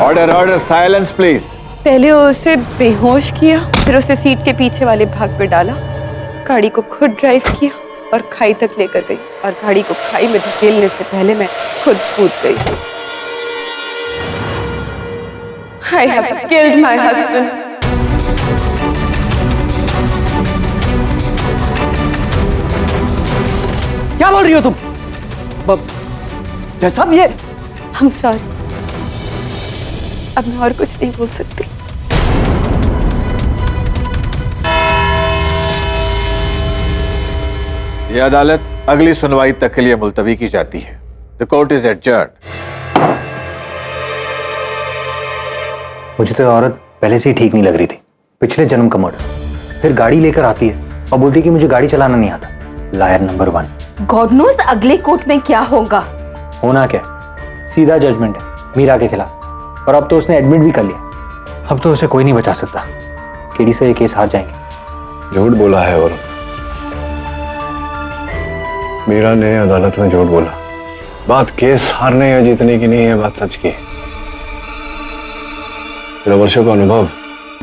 [SPEAKER 9] Order order, silence please.
[SPEAKER 1] पहले उसे बेहोश किया, फिर उसे सीट के पीछे वाले भाग पे डाला, गाड़ी को खुद ड्राइव किया और खाई तक लेकर गई, और गाड़ी को खाई में धकेलने से पहले मैं खुद कूद गई। I have killed my husband.
[SPEAKER 3] क्या बोल रही हो तुम? जैसा ये
[SPEAKER 1] I'm sorry. अब मैं और कुछ नहीं बोल सकती।
[SPEAKER 9] यह अदालत अगली सुनवाई तक के लिए मुलतवी की जाती है। The court is adjourned.
[SPEAKER 10] मुझे तो ये औरत पहले से ही ठीक नहीं लग रही थी। पिछले जन्म का मर्डर, फिर गाड़ी लेकर आती है और बोलती है कि मुझे गाड़ी चलाना नहीं आता। Liar number 1।
[SPEAKER 6] गॉड नोस अगले कोर्ट में क्या होगा।
[SPEAKER 10] होना क्या, सीधा जजमेंट है मीरा के खिलाफ, और अब तो उसने एडमिट भी कर लिया। अब तो उसे कोई नहीं बचा सकता। केडी से ये केस हार जाएंगे।
[SPEAKER 5] झूठ बोला है और मीरा ने अदालत में झूठ बोला। बात केस हारने या जीतने की नहीं है, बात सच की है। मेरा वर्षों का अनुभव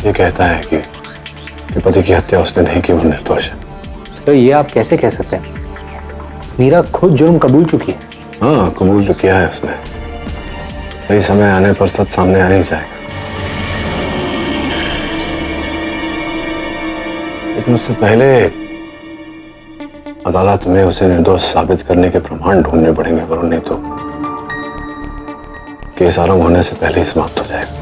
[SPEAKER 5] ये कहता है कि पति की हत्या उसने नहीं की, वो निर्दोष है।
[SPEAKER 10] तो ये आप कैसे कह सकते हैं? मीरा खुद जुर्म कबूल चुकी है।
[SPEAKER 5] हाँ, कबूल तो किया है उसने। सही समय आने पर सच सामने आ ही जाएगा। लेकिन उससे पहले अदालत में उसे निर्दोष साबित करने के प्रमाण ढूंढने पड़ेंगे, वरुण, नहीं तो केस आरंभ होने से पहले ही समाप्त हो जाएगा।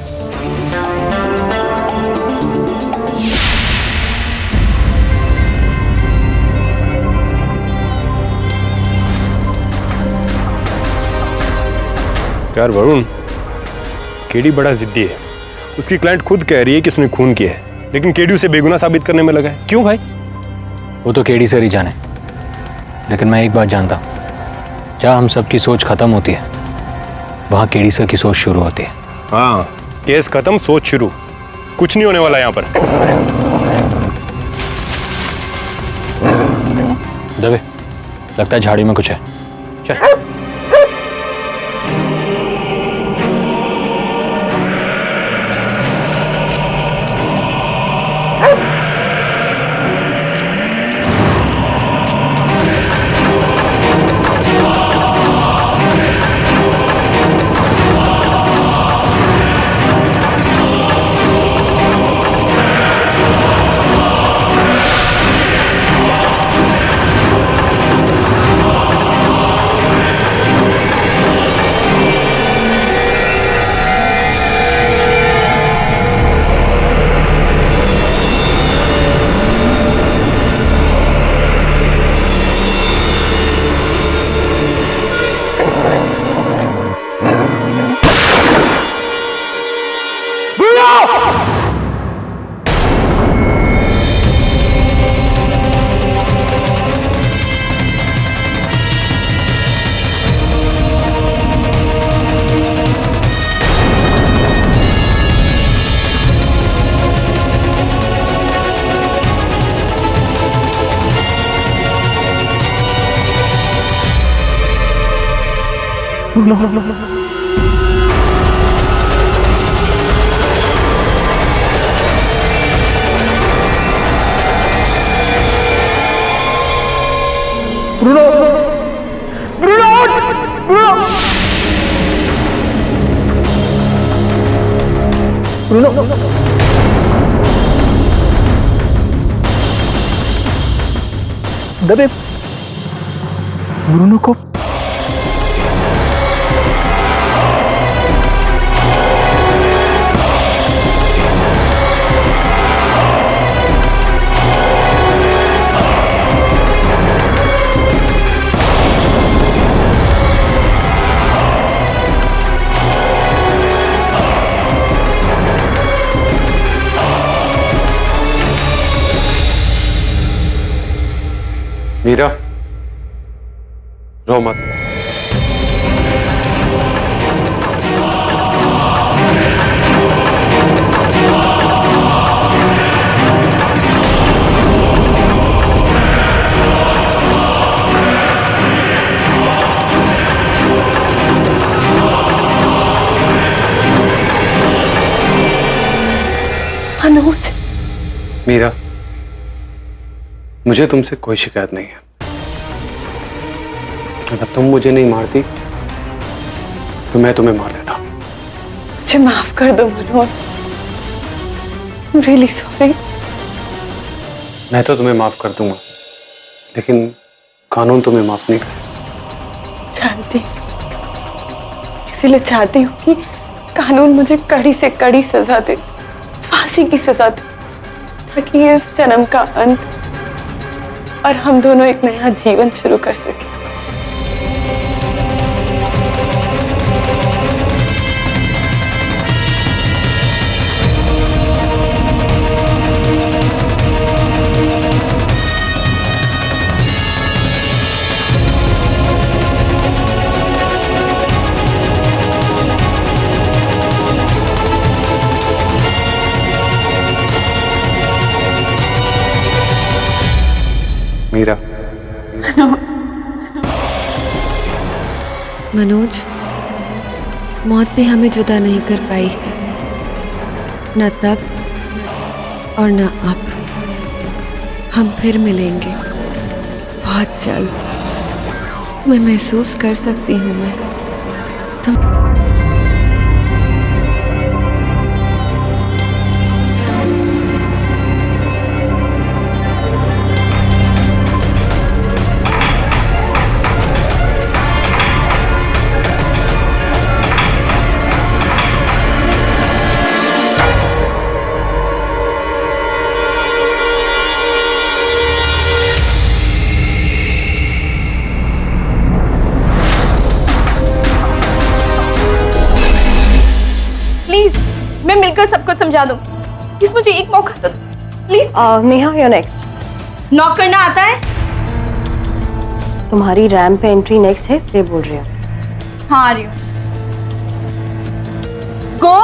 [SPEAKER 11] यार वरुण, केडी बड़ा जिद्दी है। उसकी क्लाइंट खुद कह रही है कि उसने खून किया है, लेकिन केडी उसे बेगुनाह साबित करने में लगा है। क्यों भाई?
[SPEAKER 10] वो तो केडी से ही जाने, लेकिन मैं एक बात जानता हूँ, जहाँ हम सबकी सोच खत्म होती है वहाँ केडी सर की सोच शुरू होती है।
[SPEAKER 11] हाँ, केस खत्म, सोच शुरू। कुछ नहीं होने वाला यहाँ पर।
[SPEAKER 10] दबे, लगता है झाड़ी में कुछ है। चल। दबे, ब्रूनो को
[SPEAKER 2] मीरा, रो मत।
[SPEAKER 1] अनुज,
[SPEAKER 2] मीरा, मुझे तुमसे कोई शिकायत नहीं है। अगर तुम मुझे नहीं मारती तो मैं तुम्हें मार देता।
[SPEAKER 1] मुझे माफ कर दो मनोज। Really sorry.
[SPEAKER 2] मैं तो तुम्हें माफ कर दूंगा, लेकिन कानून तुम्हें माफ नहीं करेगा।
[SPEAKER 1] जानती, इसीलिए चाहती हूँ कि कानून मुझे कड़ी से कड़ी सजा दे, फांसी की सजा दे, ताकि इस जन्म का अंत और हम दोनों एक नया जीवन शुरू कर सकें।
[SPEAKER 11] मीरा।
[SPEAKER 1] मनोज, मौत भी हमें जुदा नहीं कर पाई है, न तब और न अब। हम फिर मिलेंगे बहुत जल्द। मैं महसूस कर सकती हूँ मैं तुम।
[SPEAKER 6] मैं मिलकर सबको समझा दूं। प्लीज मुझे एक मौका दो please.
[SPEAKER 7] Neha, you're next.
[SPEAKER 6] Knock करना आता है?
[SPEAKER 7] तुम्हारी रैंप पे एंट्री नेक्स्ट है, इसलिए बोल रही हूँ।
[SPEAKER 6] हाँ आ रही हूँ। गो।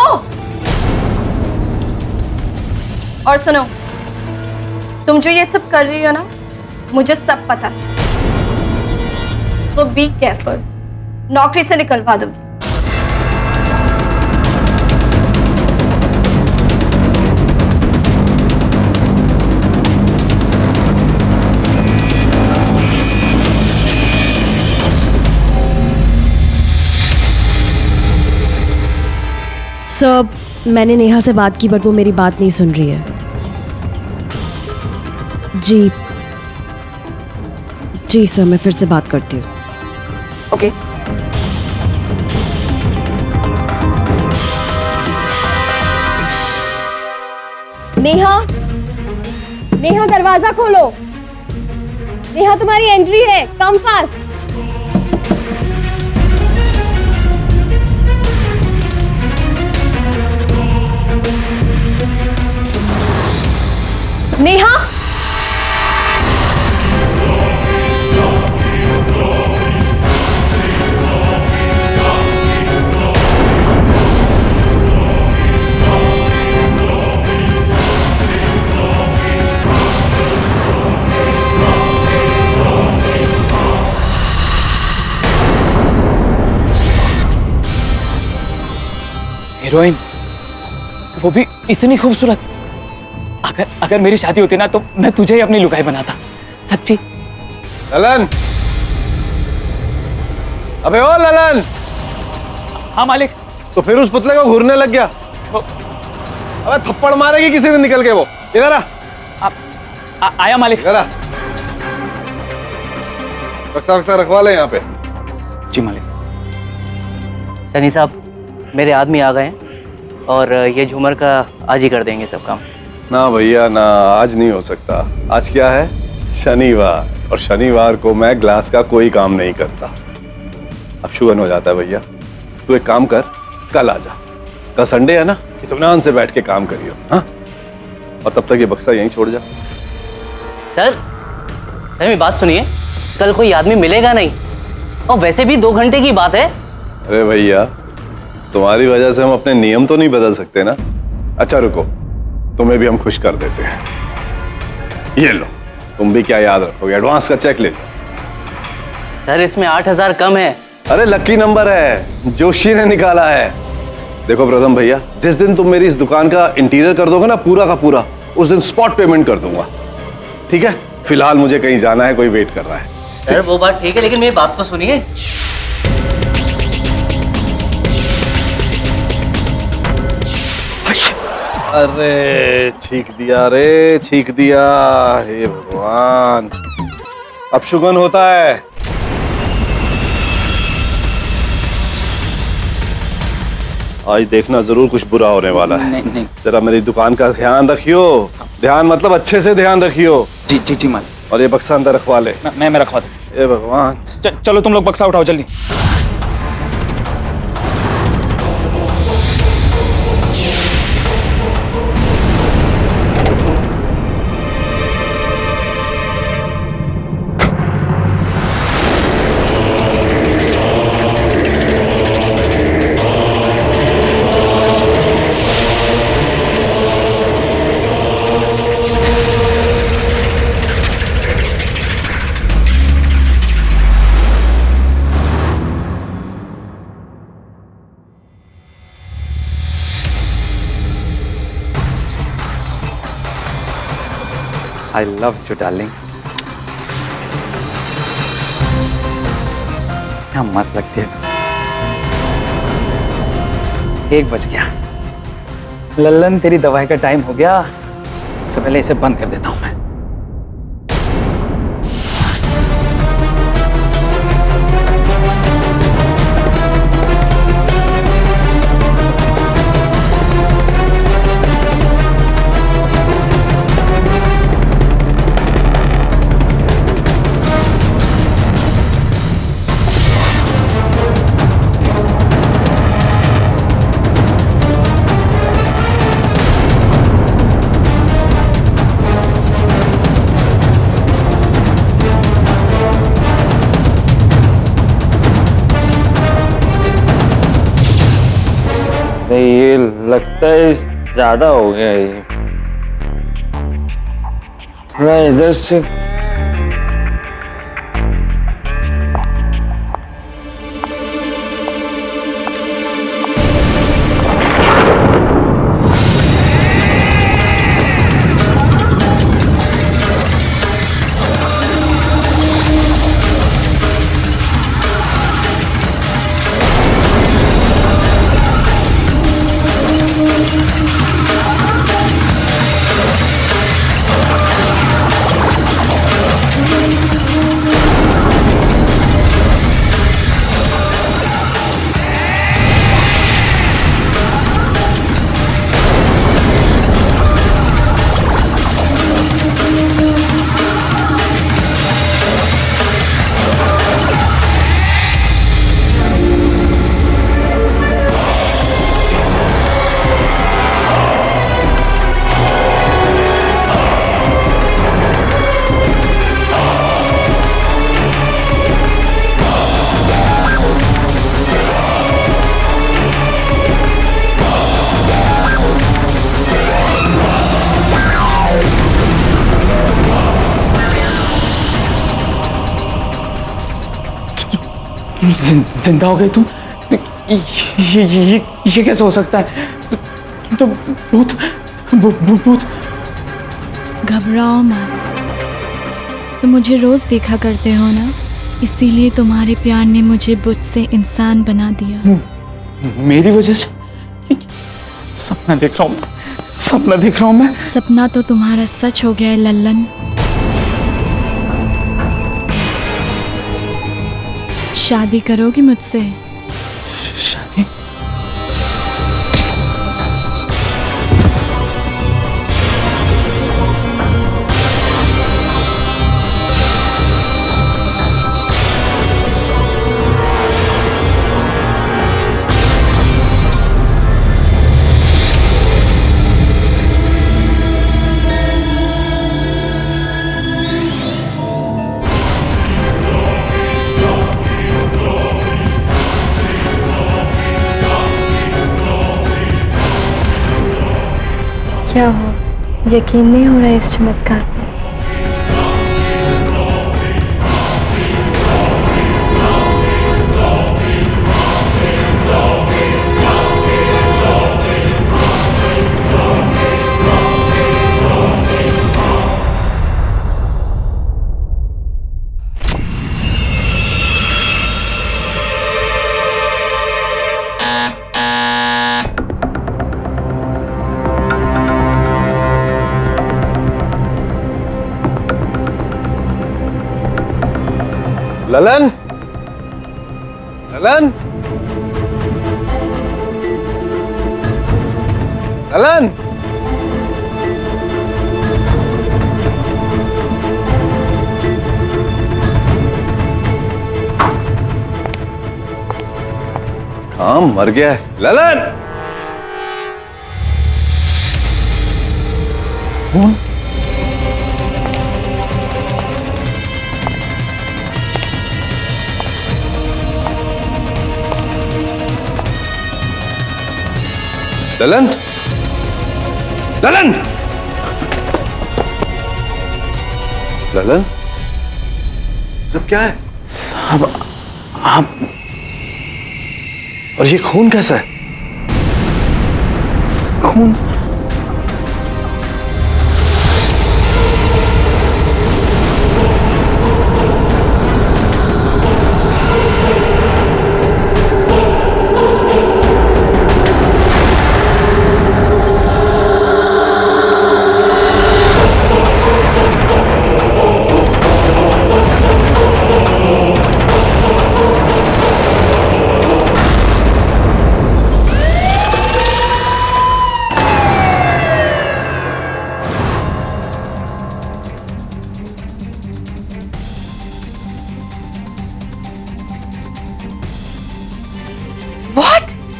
[SPEAKER 6] और सुनो, तुम जो ये सब कर रही हो ना, मुझे सब पता है। तो बी केयरफुल, नौकरी से निकलवा दोगी।
[SPEAKER 12] सर, मैंने नेहा से बात की बट वो मेरी बात नहीं सुन रही है। जी सर, मैं फिर से बात करती हूँ।
[SPEAKER 6] ओके।
[SPEAKER 12] नेहा, नेहा दरवाजा खोलो। नेहा तुम्हारी एंट्री है, कम फास्ट। नेहा,
[SPEAKER 10] हीरोइन, वो भी इतनी खूबसूरत। अगर मेरी शादी होती ना तो मैं तुझे ही अपनी लुगाई बनाता, सच्ची।
[SPEAKER 5] ललन, अबे ओ ललन।
[SPEAKER 10] हाँ मालिक।
[SPEAKER 5] तो फिर उस पुतले को घूरने लग गया। अबे थप्पड़ मारेगी किसी दिन निकल के वो। इधर
[SPEAKER 10] आया मालिक।
[SPEAKER 5] इधर आ। बक्सा रखवा ले यहाँ पे।
[SPEAKER 10] जी मालिक।
[SPEAKER 3] सनी साहब, मेरे आदमी आ गए हैं और ये झूमर का आज ही कर देंगे सब काम।
[SPEAKER 5] ना भैया ना, आज नहीं हो सकता। आज क्या है? शनिवार, और शनिवार को मैं ग्लास का कोई काम नहीं करता। अब शुगन हो जाता है भैया। तू एक काम कर, कल आ जा। कल संडे है ना, इत्मीनान से बैठ के काम करियो। हाँ, और तब तक ये बक्सा यहीं छोड़ जा।
[SPEAKER 3] सर मेरी बात सुनिए, कल कोई आदमी मिलेगा नहीं, और वैसे भी 2 घंटे की बात है।
[SPEAKER 5] अरे भैया, तुम्हारी वजह से हम अपने नियम तो नहीं बदल सकते ना। अच्छा रुको, तुम्हें भी हम खुश कर देते हैं। ये लो, तुम भी क्या याद रखोगे, एडवांस का चेक ले लो।
[SPEAKER 3] सर इसमें 8,000 कम है।
[SPEAKER 5] अरे लकी नंबर है, जोशी ने निकाला है। देखो प्रथम भैया, जिस दिन तुम मेरी इस दुकान का इंटीरियर कर दोगे ना पूरा का पूरा, उस दिन स्पॉट पेमेंट कर दूंगा। ठीक है? फिलहाल मुझे कहीं जाना है, कोई वेट कर रहा है।
[SPEAKER 3] सर वो बात ठीक है, लेकिन मेरी बात तो सुनिए।
[SPEAKER 5] अरे छींक दिया रे, छींक दिया। हे भगवान, अब शुगन होता है। आज देखना जरूर कुछ बुरा होने वाला है।
[SPEAKER 10] नहीं।
[SPEAKER 5] जरा मेरी दुकान का ध्यान रखियो। ध्यान मतलब अच्छे से ध्यान रखियो।
[SPEAKER 10] जी मालिक।
[SPEAKER 5] और ये बक्सा अंदर रखवा ले।
[SPEAKER 10] मैं रखवा दूं।
[SPEAKER 5] हे भगवान।
[SPEAKER 10] चलो तुम लोग बक्सा उठाओ जल्दी। I love you darling. क्या मस्त लगती है। 1 बज गया। लल्लन तेरी दवाई का टाइम हो गया, सबसे पहले इसे बंद कर देता हूं मैं। ये लगता है ज्यादा हो गया ये। थोड़ा इधर से जिंदा हो गए तुम? ये कैसे हो सकता है? तो भूत।
[SPEAKER 13] घबराओ मत, तुम मुझे रोज देखा करते हो ना, इसीलिए तुम्हारे प्यार ने मुझे बुत से इंसान बना दिया।
[SPEAKER 10] मेरी वजह से? सपना देख रहा हूँ मैं।
[SPEAKER 13] सपना तो तुम्हारा सच हो गया है लल्लन। शादी करोगी मुझसे?
[SPEAKER 10] शादी?
[SPEAKER 13] क्या हो, यकीन नहीं हो रहा है इस चमत्कार पर?
[SPEAKER 5] ललन, ललन, ललन, काम मर गया है। ललन, कौन? ललन, ललन, ललन, सब क्या है?
[SPEAKER 10] अब आप
[SPEAKER 5] और ये खून कैसा है?
[SPEAKER 10] खून?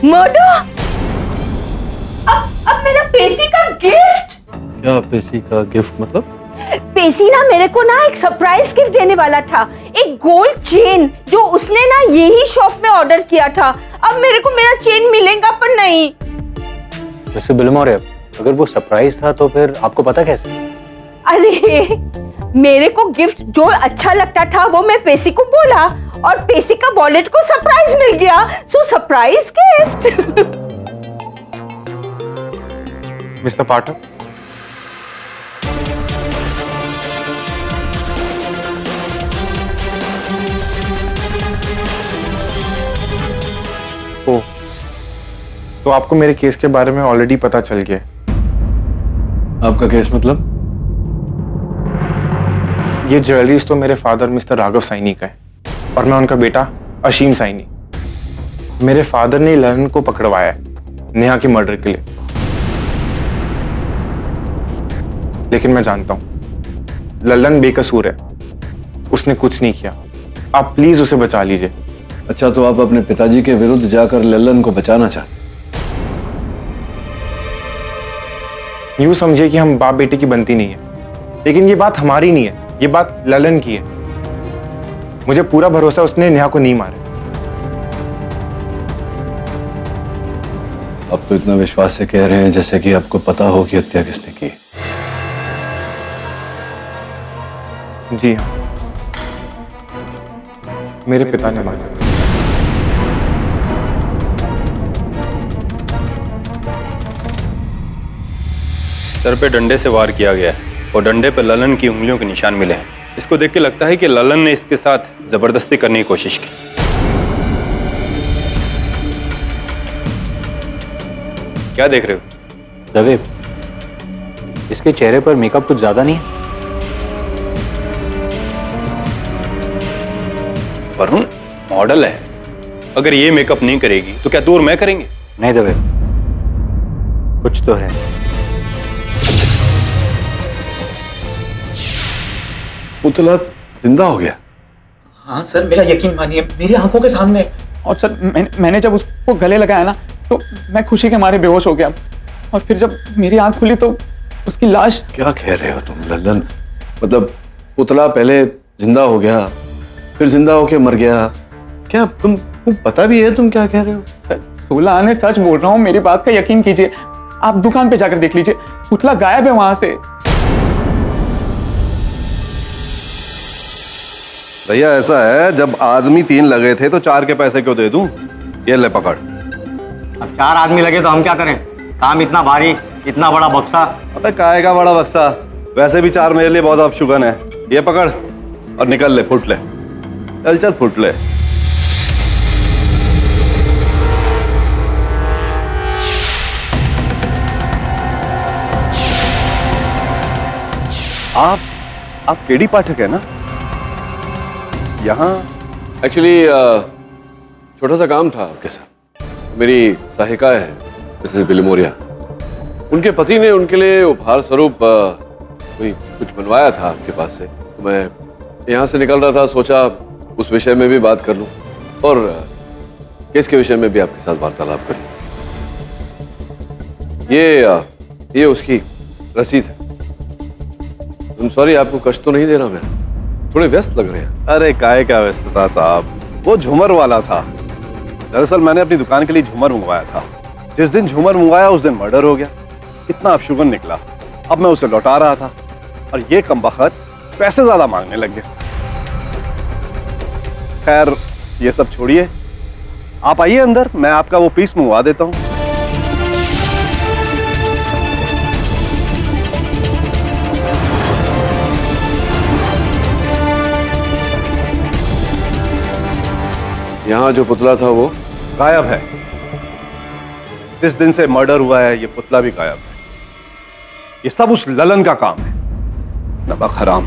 [SPEAKER 1] मर्डर? अब मेरा पेशी का गिफ्ट?
[SPEAKER 3] क्या पेशी का गिफ्ट मतलब?
[SPEAKER 1] पेशी ना मेरे को ना एक सरप्राइज गिफ्ट देने वाला था, एक गोल्ड चेन जो उसने ना यही शॉप में ऑर्डर किया था। अब मेरे को मेरा चेन मिलेगा पर नहीं।
[SPEAKER 10] मिस्टर बिलमोरे, अगर वो सरप्राइज था तो फिर आपको पता कैसे?
[SPEAKER 1] अरे मेरे को गिफ्ट जो अच्छा लगता था वो मैं पेशी को बोला और पेशी का वॉलेट को सरप्राइज मिल गया। So surprise gift.
[SPEAKER 11] मिस्टर पाठक, ओ, तो आपको मेरे केस के बारे में ऑलरेडी पता चल गया।
[SPEAKER 5] आपका केस मतलब?
[SPEAKER 11] ये ज्वेलरीज तो मेरे फादर मिस्टर राघव साइनी का है और मैं उनका बेटा अशीम साइनी। मेरे फादर ने ललन को पकड़वाया है नेहा के मर्डर के लिए, लेकिन मैं जानता हूं ललन बेकसूर है, उसने कुछ नहीं किया। आप प्लीज उसे बचा लीजिए।
[SPEAKER 5] अच्छा, तो आप अपने पिताजी के विरुद्ध जाकर ललन को बचाना चाहते?
[SPEAKER 11] यूं समझिए कि हम बाप बेटे की बनती नहीं है, लेकिन ये बात हमारी नहीं है, ये बात ललन की है। मुझे पूरा भरोसा उसने नेहा को नहीं मारा।
[SPEAKER 5] आप तो इतना विश्वास से कह रहे हैं जैसे कि आपको पता हो कि हत्या किसने की।
[SPEAKER 11] जी हाँ, मेरे पिता ने मारा।
[SPEAKER 14] सर पे डंडे से वार किया गया है और डंडे पर ललन की उंगलियों के निशान मिले हैं। इसको देख के लगता है कि ललन ने इसके साथ जबरदस्ती करने की कोशिश की। क्या देख रहे हो?
[SPEAKER 10] रवि, इसके चेहरे पर मेकअप कुछ ज्यादा नहीं है।
[SPEAKER 14] वरुण मॉडल है, अगर ये मेकअप नहीं करेगी तो क्या तू और मैं करेंगे?
[SPEAKER 10] नहीं दवे, कुछ तो है।
[SPEAKER 5] पुतला जिंदा हो गया?
[SPEAKER 15] हाँ सर, मेरा यकीन मानिए, मेरी आंखों के सामने। और सर मैंने जब उसको गले लगाया ना तो मैं खुशी के मारे बेहोश हो गया, और फिर जब मेरी आंख खुली तो उसकी लाश।
[SPEAKER 5] क्या कह रहे हो तुम ललन? मतलब पुतला पहले जिंदा हो गया, फिर जिंदा होके मर गया? क्या तुम पता भी है तुम क्या कह रहे हो?
[SPEAKER 15] सर 16 आने सच बोल रहा हूँ, मेरी बात का यकीन कीजिए। आप दुकान पे जाकर देख लीजिए, पुतला गायब है वहां से।
[SPEAKER 9] भैया ऐसा है, जब आदमी 3 लगे थे तो 4 के पैसे क्यों दे दूं? ये ले पकड़।
[SPEAKER 16] अब 4 आदमी लगे तो हम क्या करें? काम इतना भारी, इतना बड़ा बक्सा।
[SPEAKER 9] अबे काहे का बड़ा बक्सा? वैसे भी 4 मेरे लिए बहुत अपशुगन है। ये पकड़ और निकल ले, फुट ले। चल चल फुट ले। आप केडी पाठक है ना? यहाँ
[SPEAKER 5] एक्चुअली छोटा सा काम था आपके साथ। मेरी सहायिका है मिसेस बिलमोरिया, उनके पति ने उनके लिए उपहार स्वरूप कोई कुछ बनवाया था आपके पास से। तो मैं यहाँ से निकल रहा था, सोचा उस विषय में भी बात कर लूं और केस के विषय में भी आपके साथ वार्तालाप कर लूं। ये उसकी रसीद है। सॉरी, आपको कष्ट तो नहीं दे रहा मैं? थोड़े व्यस्त लग रहे हैं।
[SPEAKER 9] अरे काहे का व्यस्तता साहब, वो झूमर वाला था। दरअसल मैंने अपनी दुकान के लिए झूमर मंगवाया था। जिस दिन झूमर मंगवाया उस दिन मर्डर हो गया। इतना अपशुगन निकला। अब मैं उसे लौटा रहा था और ये कमबख्त पैसे ज्यादा मांगने लग गया। खैर ये सब छोड़िए, आप आइए अंदर, मैं आपका वो पीस मंगवा देता हूँ।
[SPEAKER 5] यहाँ जो पुतला था वो
[SPEAKER 9] गायब है। जिस दिन से मर्डर हुआ है ये पुतला भी गायब है। ये सब उस ललन का काम है। नमक हराम।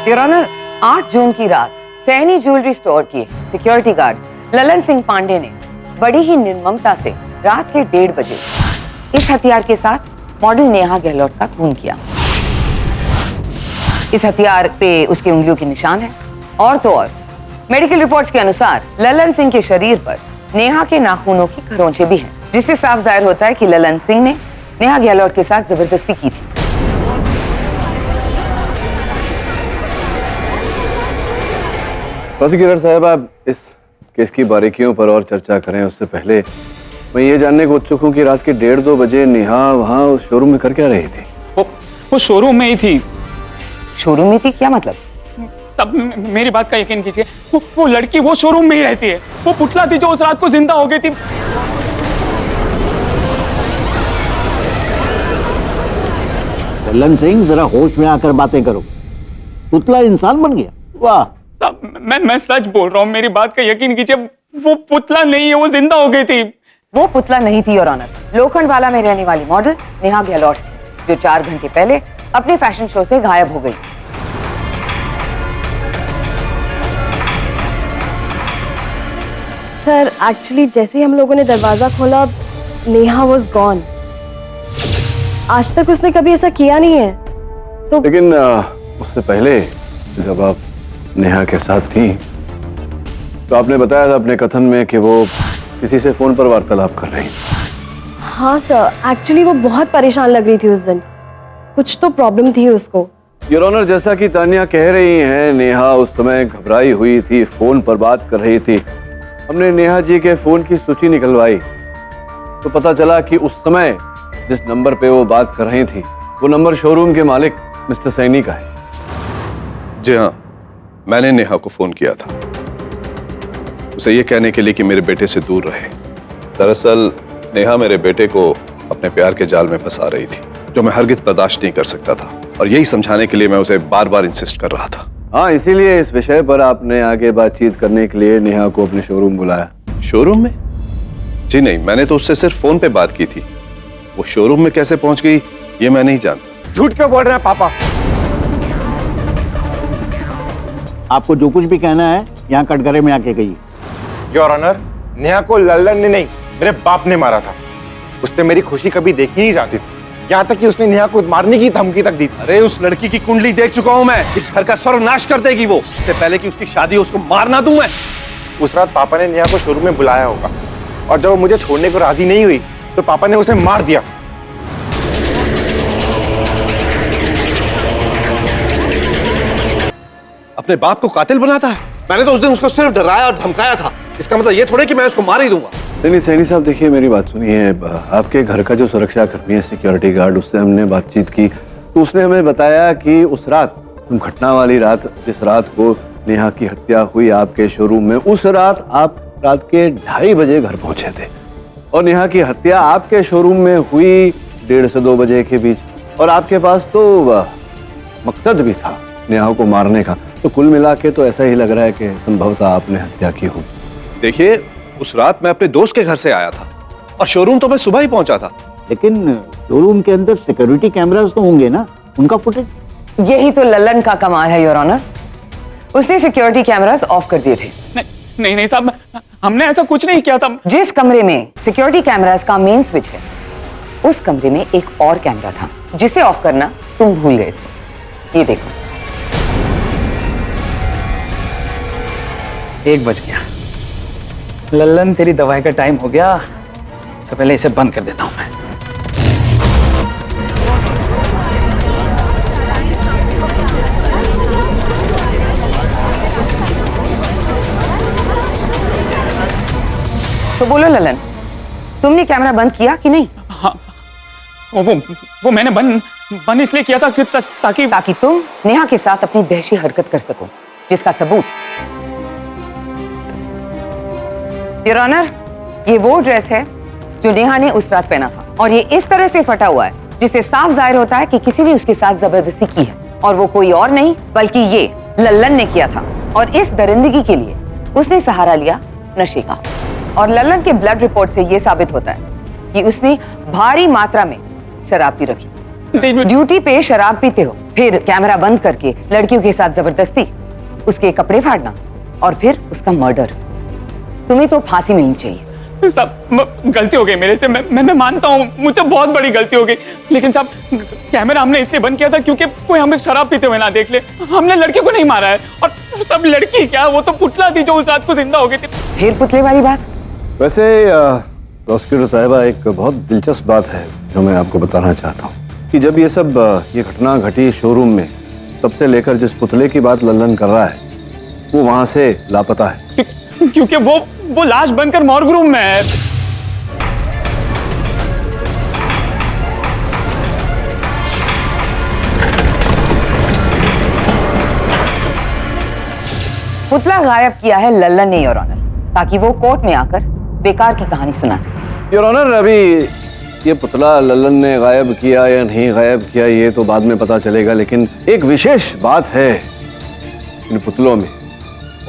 [SPEAKER 17] योर ऑनर, 8 जून की रात सैनी ज्वेलरी स्टोर की सिक्योरिटी गार्ड ललन सिंह पांडे ने बड़ी ही निर्ममता से रात के 1:30 बजे इस हथियार के साथ मॉडल नेहा गहलोत का खून किया। इस हथियार पे उसकी उंगलियों के निशान है। और तो और मेडिकल रिपोर्ट्स के अनुसार ललन सिंह के शरीर पर नेहा के नाखूनों की खरोंचें भी हैं, जिससे साफ जाहिर होता है कि ललन सिंह ने नेहा गहलोत के साथ जबरदस्ती की थी।
[SPEAKER 5] प्रोसिक्यूटर साहब, आप इस केस की बारीकियों पर और चर्चा करें उससे पहले मैं ये जानने को उत्सुक हूँ कि रात के 1:30-2 बजे नेहा वहाँ उस शोरूम में कर क्या रही थी?
[SPEAKER 15] वो शोरूम में ही थी।
[SPEAKER 17] शोरूम में थी क्या मतलब?
[SPEAKER 15] सब मेरी बात का यकीन कीजिए, वो लड़की वो शोरूम में ही रहती है। वो पुतला थी जो उस रात को जिंदा हो गई थी।
[SPEAKER 18] ललन सिंह, जरा होश में आकर बातें करो। पुतला इंसान बन गया? वाह।
[SPEAKER 15] मैं सच बोल रहा हूँ, मेरी बात का यकीन कीजिए। वो पुतला नहीं है, वो जिंदा हो गई थी।
[SPEAKER 17] वो पुतला नहीं थी योर ऑनर। लोखंडवाला में रहने वाली मॉडल नेहा गहलोत थी, जो 4 घंटे पहले अपने फैशन शो से गायब हो गई।
[SPEAKER 12] सर एक्चुअली जैसे ही हम लोगों ने दरवाजा खोला, नेहा वाज गॉन। आज तक उसने कभी ऐसा किया नहीं है। तो
[SPEAKER 5] लेकिन उससे पहले जब आप नेहा के साथ थी तो आपने बताया था अपने कथन में कि वो किसी से फोन पर वार्तालाप कर रही थी।
[SPEAKER 12] हाँ सर, एक्चुअली वो बहुत परेशान लग रही थी उस दिन। कुछ तो प्रॉब्लम थी उसको।
[SPEAKER 5] योर ऑनर, जैसा कि तानिया कह रही हैं, नेहा उस समय घबराई हुई थी, फोन पर बात कर रही थी। हमने नेहा जी के फोन की सूची निकलवाई तो पता चला कि उस समय जिस नंबर पे वो बात कर रही थी वो नंबर शोरूम के मालिक मिस्टर सैनी का है।
[SPEAKER 9] जी हाँ, मैंने नेहा को फोन किया था, उसे ये कहने के लिए कि मेरे बेटे से दूर रहे। दरअसल नेहा मेरे बेटे को अपने प्यार के जाल में फंसा रही थी, जो मैं हरगिज बर्दाश्त नहीं कर सकता था, और यही समझाने के लिए मैं उसे बार बार इंसिस्ट कर रहा था।
[SPEAKER 5] हाँ, इसीलिए इस विषय पर आपने आगे बातचीत करने के लिए नेहा को अपने शोरूम बुलाया।
[SPEAKER 9] शोरूम में? जी नहीं, मैंने तो उससे सिर्फ फोन पे बात की थी। वो शोरूम में कैसे पहुंच गई ये मैं नहीं जानता।
[SPEAKER 15] झूठ क्यों बोल रहे हैं पापा?
[SPEAKER 18] आपको जो कुछ भी कहना है यहाँ कटघरे में आके कहिए।
[SPEAKER 11] योर ऑनर, नेहा को ललन ने नहीं, मेरे बाप ने मारा था। उसने मेरी खुशी कभी देखी नहीं जाती थी, यहाँ तक कि उसने नेहा को मारने की धमकी तक दी थी।
[SPEAKER 9] अरे उस लड़की की कुंडली देख चुका हूं मैं। इस घर का सर्वनाश कर देगी वो। इससे पहले कि उसकी शादी हो उसको मार ना दूं मैं।
[SPEAKER 11] उस रात पापा ने नेहा को शोरूम में बुलाया होगा, और जब वो मुझे छोड़ने को राजी नहीं हुई तो पापा ने उसे मार दिया।
[SPEAKER 9] अपने बाप को कातिल बनाता है? मैंने तो उस दिन उसको सिर्फ डराया और धमकाया था। इसका मतलब ये थोड़े कि मैं उसको मार ही दूंगा।
[SPEAKER 5] नहीं सैनी साहब, देखिए मेरी बात सुनिए। आपके घर का जो सुरक्षा कर्मी है, सिक्योरिटी गार्ड, उससे हमने बातचीत की तो उसने हमें बताया कि उस रात, घटना वाली रात, जिस रात को नेहा की हत्या हुई आपके शोरूम में, उस रात आप रात के 2:30 बजे घर पहुंचे थे और नेहा की हत्या आपके शोरूम में हुई 1:30 से 2 बजे के बीच, और आपके पास तो मकसद भी था नेहा को मारने का। तो कुल मिला के तो ऐसा ही लग रहा है कि संभवतः आपने हत्या की हो।
[SPEAKER 9] देखिए, उस रात मैं अपने दोस्त के घर से आया था और शोरूम तो मैं सुबह ही पहुंचा था।
[SPEAKER 18] लेकिन शोरूम के अंदर सिक्योरिटी कैमरास तो होंगे ना, उनका फुटेज?
[SPEAKER 17] यही तो ललन का कमाल है योर ऑनर। उसने सिक्योरिटी कैमरास ऑफ कर दिए थे।
[SPEAKER 15] नहीं साहब, हमने ऐसा कुछ नहीं किया था।
[SPEAKER 17] जिस कमरे में सिक्योरिटी कैमरास का मेन स्विच है, उस कमरे में एक और कैमरा था जिसे ऑफ करना तुम भूल गए थे। ये देखो,
[SPEAKER 10] 1 बज गया। लल्लन, तेरी दवाई का टाइम हो गया। सबसे पहले इसे बंद कर देता हूं मैं।
[SPEAKER 17] तो बोलो ललन, तुमने कैमरा बंद किया कि नहीं?
[SPEAKER 15] हाँ, वो मैंने बंद इसलिए किया था कि ताकि
[SPEAKER 17] तुम नेहा के साथ अपनी दहशी हरकत कर सको, जिसका सबूत योर ऑनर, ये वो ड्रेस है जो नेहा ने उस रात पहना था, और ये इस तरह से फटा हुआ है जिससे साफ जाहिर होता है कि किसी ने उसके साथ जबरदस्ती की है, और वो कोई और नहीं बल्कि ये लल्लन ने किया था। और इस दरिंदगी के लिए उसने सहारा लिया नशे का। और लल्लन के ब्लड रिपोर्ट से ये साबित होता है कि उसने भारी मात्रा में शराब पी रखी। ड्यूटी पे शराब पीते हो, फिर कैमरा बंद करके लड़कियों के साथ जबरदस्ती, उसके कपड़े फाड़ना और फिर उसका मर्डर। तुम्हें तो फांसी में ही चाहिए।
[SPEAKER 15] साहब गलती हो गई मेरे से, मैं मानता हूँ मुझसे बहुत बड़ी गलती हो गई, लेकिन साहब कैमरा हमने इसलिए बंद किया था क्योंकि कोई हमें शराब पीते हुए ना देख ले। हमने लड़के को नहीं मारा है, और सब लड़की क्या, वो तो पुतला थी जो उस रात को जिंदा हो गई थी।
[SPEAKER 17] फिर पुतले वाली बात?
[SPEAKER 5] वैसे प्रोसिक्यूटर साहिबा, एक बहुत दिलचस्प बात है जो मैं आपको बताना चाहता हूँ कि जब ये घटना घटी शोरूम में, तब से लेकर जिस पुतले की बात लल्लन कर रहा है वो वहां से लापता है,
[SPEAKER 15] क्योंकि वो लाश बनकर मॉर्ग रूम में है।
[SPEAKER 17] पुतला गायब किया है लल्लन ने योर ऑनर, ताकि वो कोर्ट में आकर बेकार की कहानी सुना सके।
[SPEAKER 5] योर ऑनर, अभी ये पुतला लल्लन ने गायब किया या नहीं गायब किया ये तो बाद में पता चलेगा, लेकिन एक विशेष बात है इन पुतलों में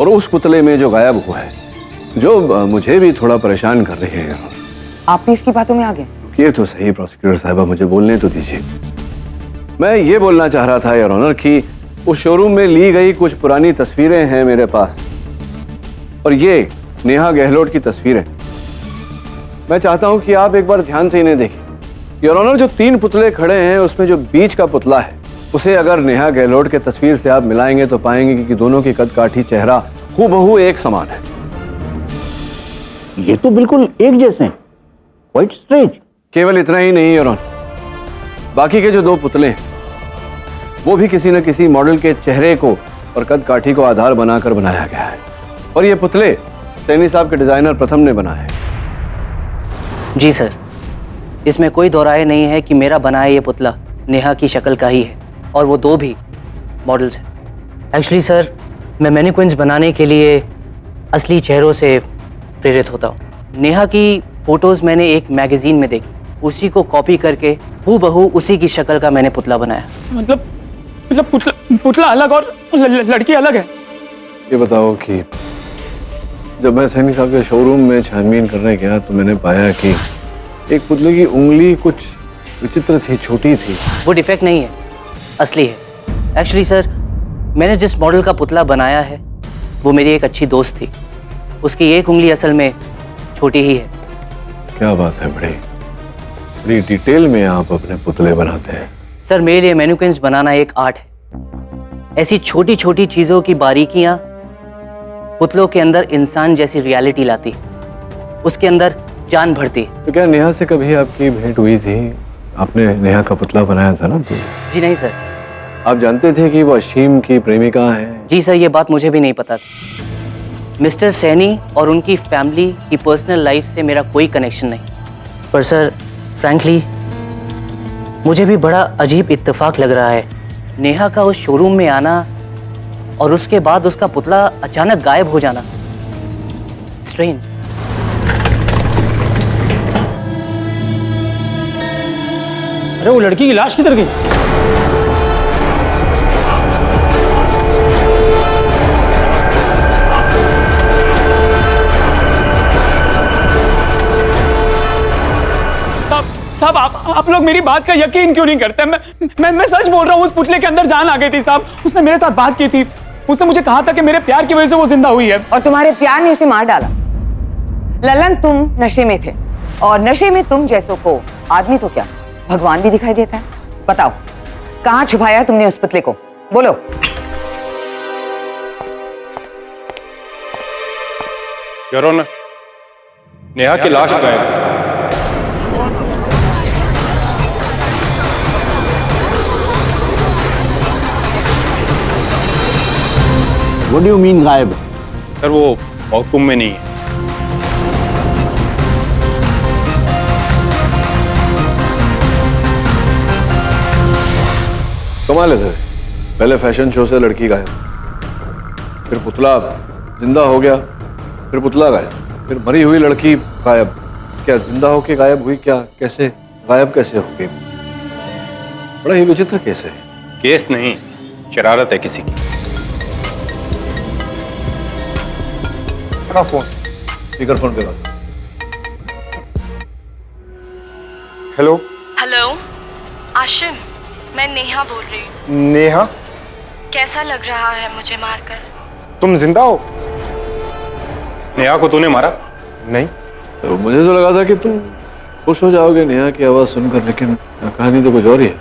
[SPEAKER 5] और उस पुतले में जो गायब हुआ है, जो मुझे भी थोड़ा परेशान कर रही है।
[SPEAKER 17] आप भी इसकी बातों में आ गए?
[SPEAKER 5] ये तो सही प्रोसिक्यूटर साहिबा, मुझे बोलने तो दीजिए। मैं ये बोलना चाह रहा था योर ऑनर कि उस शोरूम में ली गई कुछ पुरानी तस्वीरें हैं मेरे पास, और ये नेहा गहलोत की तस्वीरें। मैं चाहता हूं कि आप एक बार ध्यान से इन्हें देखें। योर ऑनर, जो 3 पुतले खड़े हैं उसमें जो बीच का पुतला है उसे अगर नेहा गहलोत के तस्वीर से आप मिलाएंगे तो पाएंगे कि दोनों की कद काठी, चेहरा हूबहू एक समान है।
[SPEAKER 18] ये तो बिल्कुल एक जैसे हैं। Quite strange.
[SPEAKER 5] केवल इतना ही नहीं योर ऑनर, बाकी के जो 2 पुतले हैं वो भी किसी न किसी मॉडल के चेहरे को और कद काठी को आधार बनाकर बनाया गया है, और ये पुतले सैनी साहब के डिजाइनर प्रथम ने बनाए हैं।
[SPEAKER 19] जी सर, इसमें कोई दो राय नहीं है कि मेरा बनाया ये पुतला नेहा की शक्ल का ही है, और वो 2 भी मॉडल्स हैं। एक्चुअली सर, मैं मैनिक्विन्स बनाने के लिए असली चेहरों से प्रेरित होता हूँ। नेहा की फोटोज़ मैंने एक मैगजीन में देखी, उसी को कॉपी करके हूबहू उसी की शक्ल का मैंने पुतला बनाया।
[SPEAKER 15] मतलब पुतला अलग और लड़की अलग है?
[SPEAKER 5] ये बताओ कि जब मैं सैनी साहब के शोरूम में छानबीन करने गया तो मैंने पाया कि एक पुतले की उंगली कुछ विचित्र थी, छोटी थी।
[SPEAKER 19] वो डिफेक्ट नहीं है, असली है। एक्चुअली सर, मैंने जिस मॉडल का पुतला बनाया है वो मेरी एक अच्छी दोस्त थी, उसकी एक उंगली असल में छोटी ही है।
[SPEAKER 5] क्या बात है, बड़ी डिटेल में आप अपने पुतले बनाते हैं।
[SPEAKER 19] सर, मेरे लिए मैनिक्विन्स बनाना एक आर्ट है। ऐसी छोटी छोटी चीजों की बारीकियां पुतलों के अंदर इंसान जैसी रियलिटी लाती, उसके अंदर जान भरती।
[SPEAKER 5] तो क्या नेहा से कभी आपकी भेंट हुई थी? आपने नेहा का पुतला बनाया था ना?
[SPEAKER 19] जी नहीं सर।
[SPEAKER 5] आप जानते थे कि वो अशीम की प्रेमिका है?
[SPEAKER 19] जी सर, ये बात मुझे भी नहीं पता थी। मिस्टर सैनी और उनकी फैमिली की पर्सनल लाइफ से मेरा कोई कनेक्शन नहीं, पर सर फ्रैंकली मुझे भी बड़ा अजीब इत्तेफाक लग रहा है, नेहा का उस शोरूम में आना और उसके बाद उसका पुतला अचानक गायब हो जाना। स्ट्रेंज।
[SPEAKER 10] अरे वो लड़की की लाश किधर गई?
[SPEAKER 15] साहब आप लोग मेरी बात का यकीन क्यों नहीं करते? मैं सच बोल रहा हूँ, उस पुतले के अंदर जान आ गई थी साहब। उसने मेरे साथ बात की थी, उसने मुझे कहा था कि मेरे प्यार की वजह से वो जिंदा हुई है।
[SPEAKER 17] और तुम्हारे प्यार ने उसे मार डाला। ललन, तुम नशे में थे, और नशे में तुम जैसों को आदमी तो क्या भगवान भी दिखाई देता है। बताओ, कहाँ छुपाया तुमने उस पुतले को? बोलो।
[SPEAKER 14] योर ऑनर, नेहा की लाश गायब है।
[SPEAKER 18] What do you mean गायब?
[SPEAKER 14] सर, वो मौकूम में नहीं है।
[SPEAKER 5] कमाल है, पहले फैशन शो से लड़की गायब, फिर पुतला जिंदा हो गया, फिर पुतला गायब, फिर मरी हुई लड़की गायब। क्या जिंदा होके गायब हुई? क्या कैसे गायब कैसे हो गई? बड़ा ही विचित्र केस है।
[SPEAKER 14] केस नहीं, शरारत है किसी की।
[SPEAKER 5] फोन स्पीकर फोन पे बात।
[SPEAKER 11] हेलो
[SPEAKER 13] हेलो आशिम, मैं नेहा बोल रही हूँ।
[SPEAKER 11] नेहा,
[SPEAKER 13] कैसा लग रहा है मुझे मारकर?
[SPEAKER 11] तुम जिंदा हो?
[SPEAKER 14] नेहा को तूने मारा?
[SPEAKER 11] नहीं।
[SPEAKER 5] तो मुझे तो लगा था कि तुम खुश हो जाओगे नेहा की आवाज सुनकर, लेकिन कहानी तो कुछ और ही है।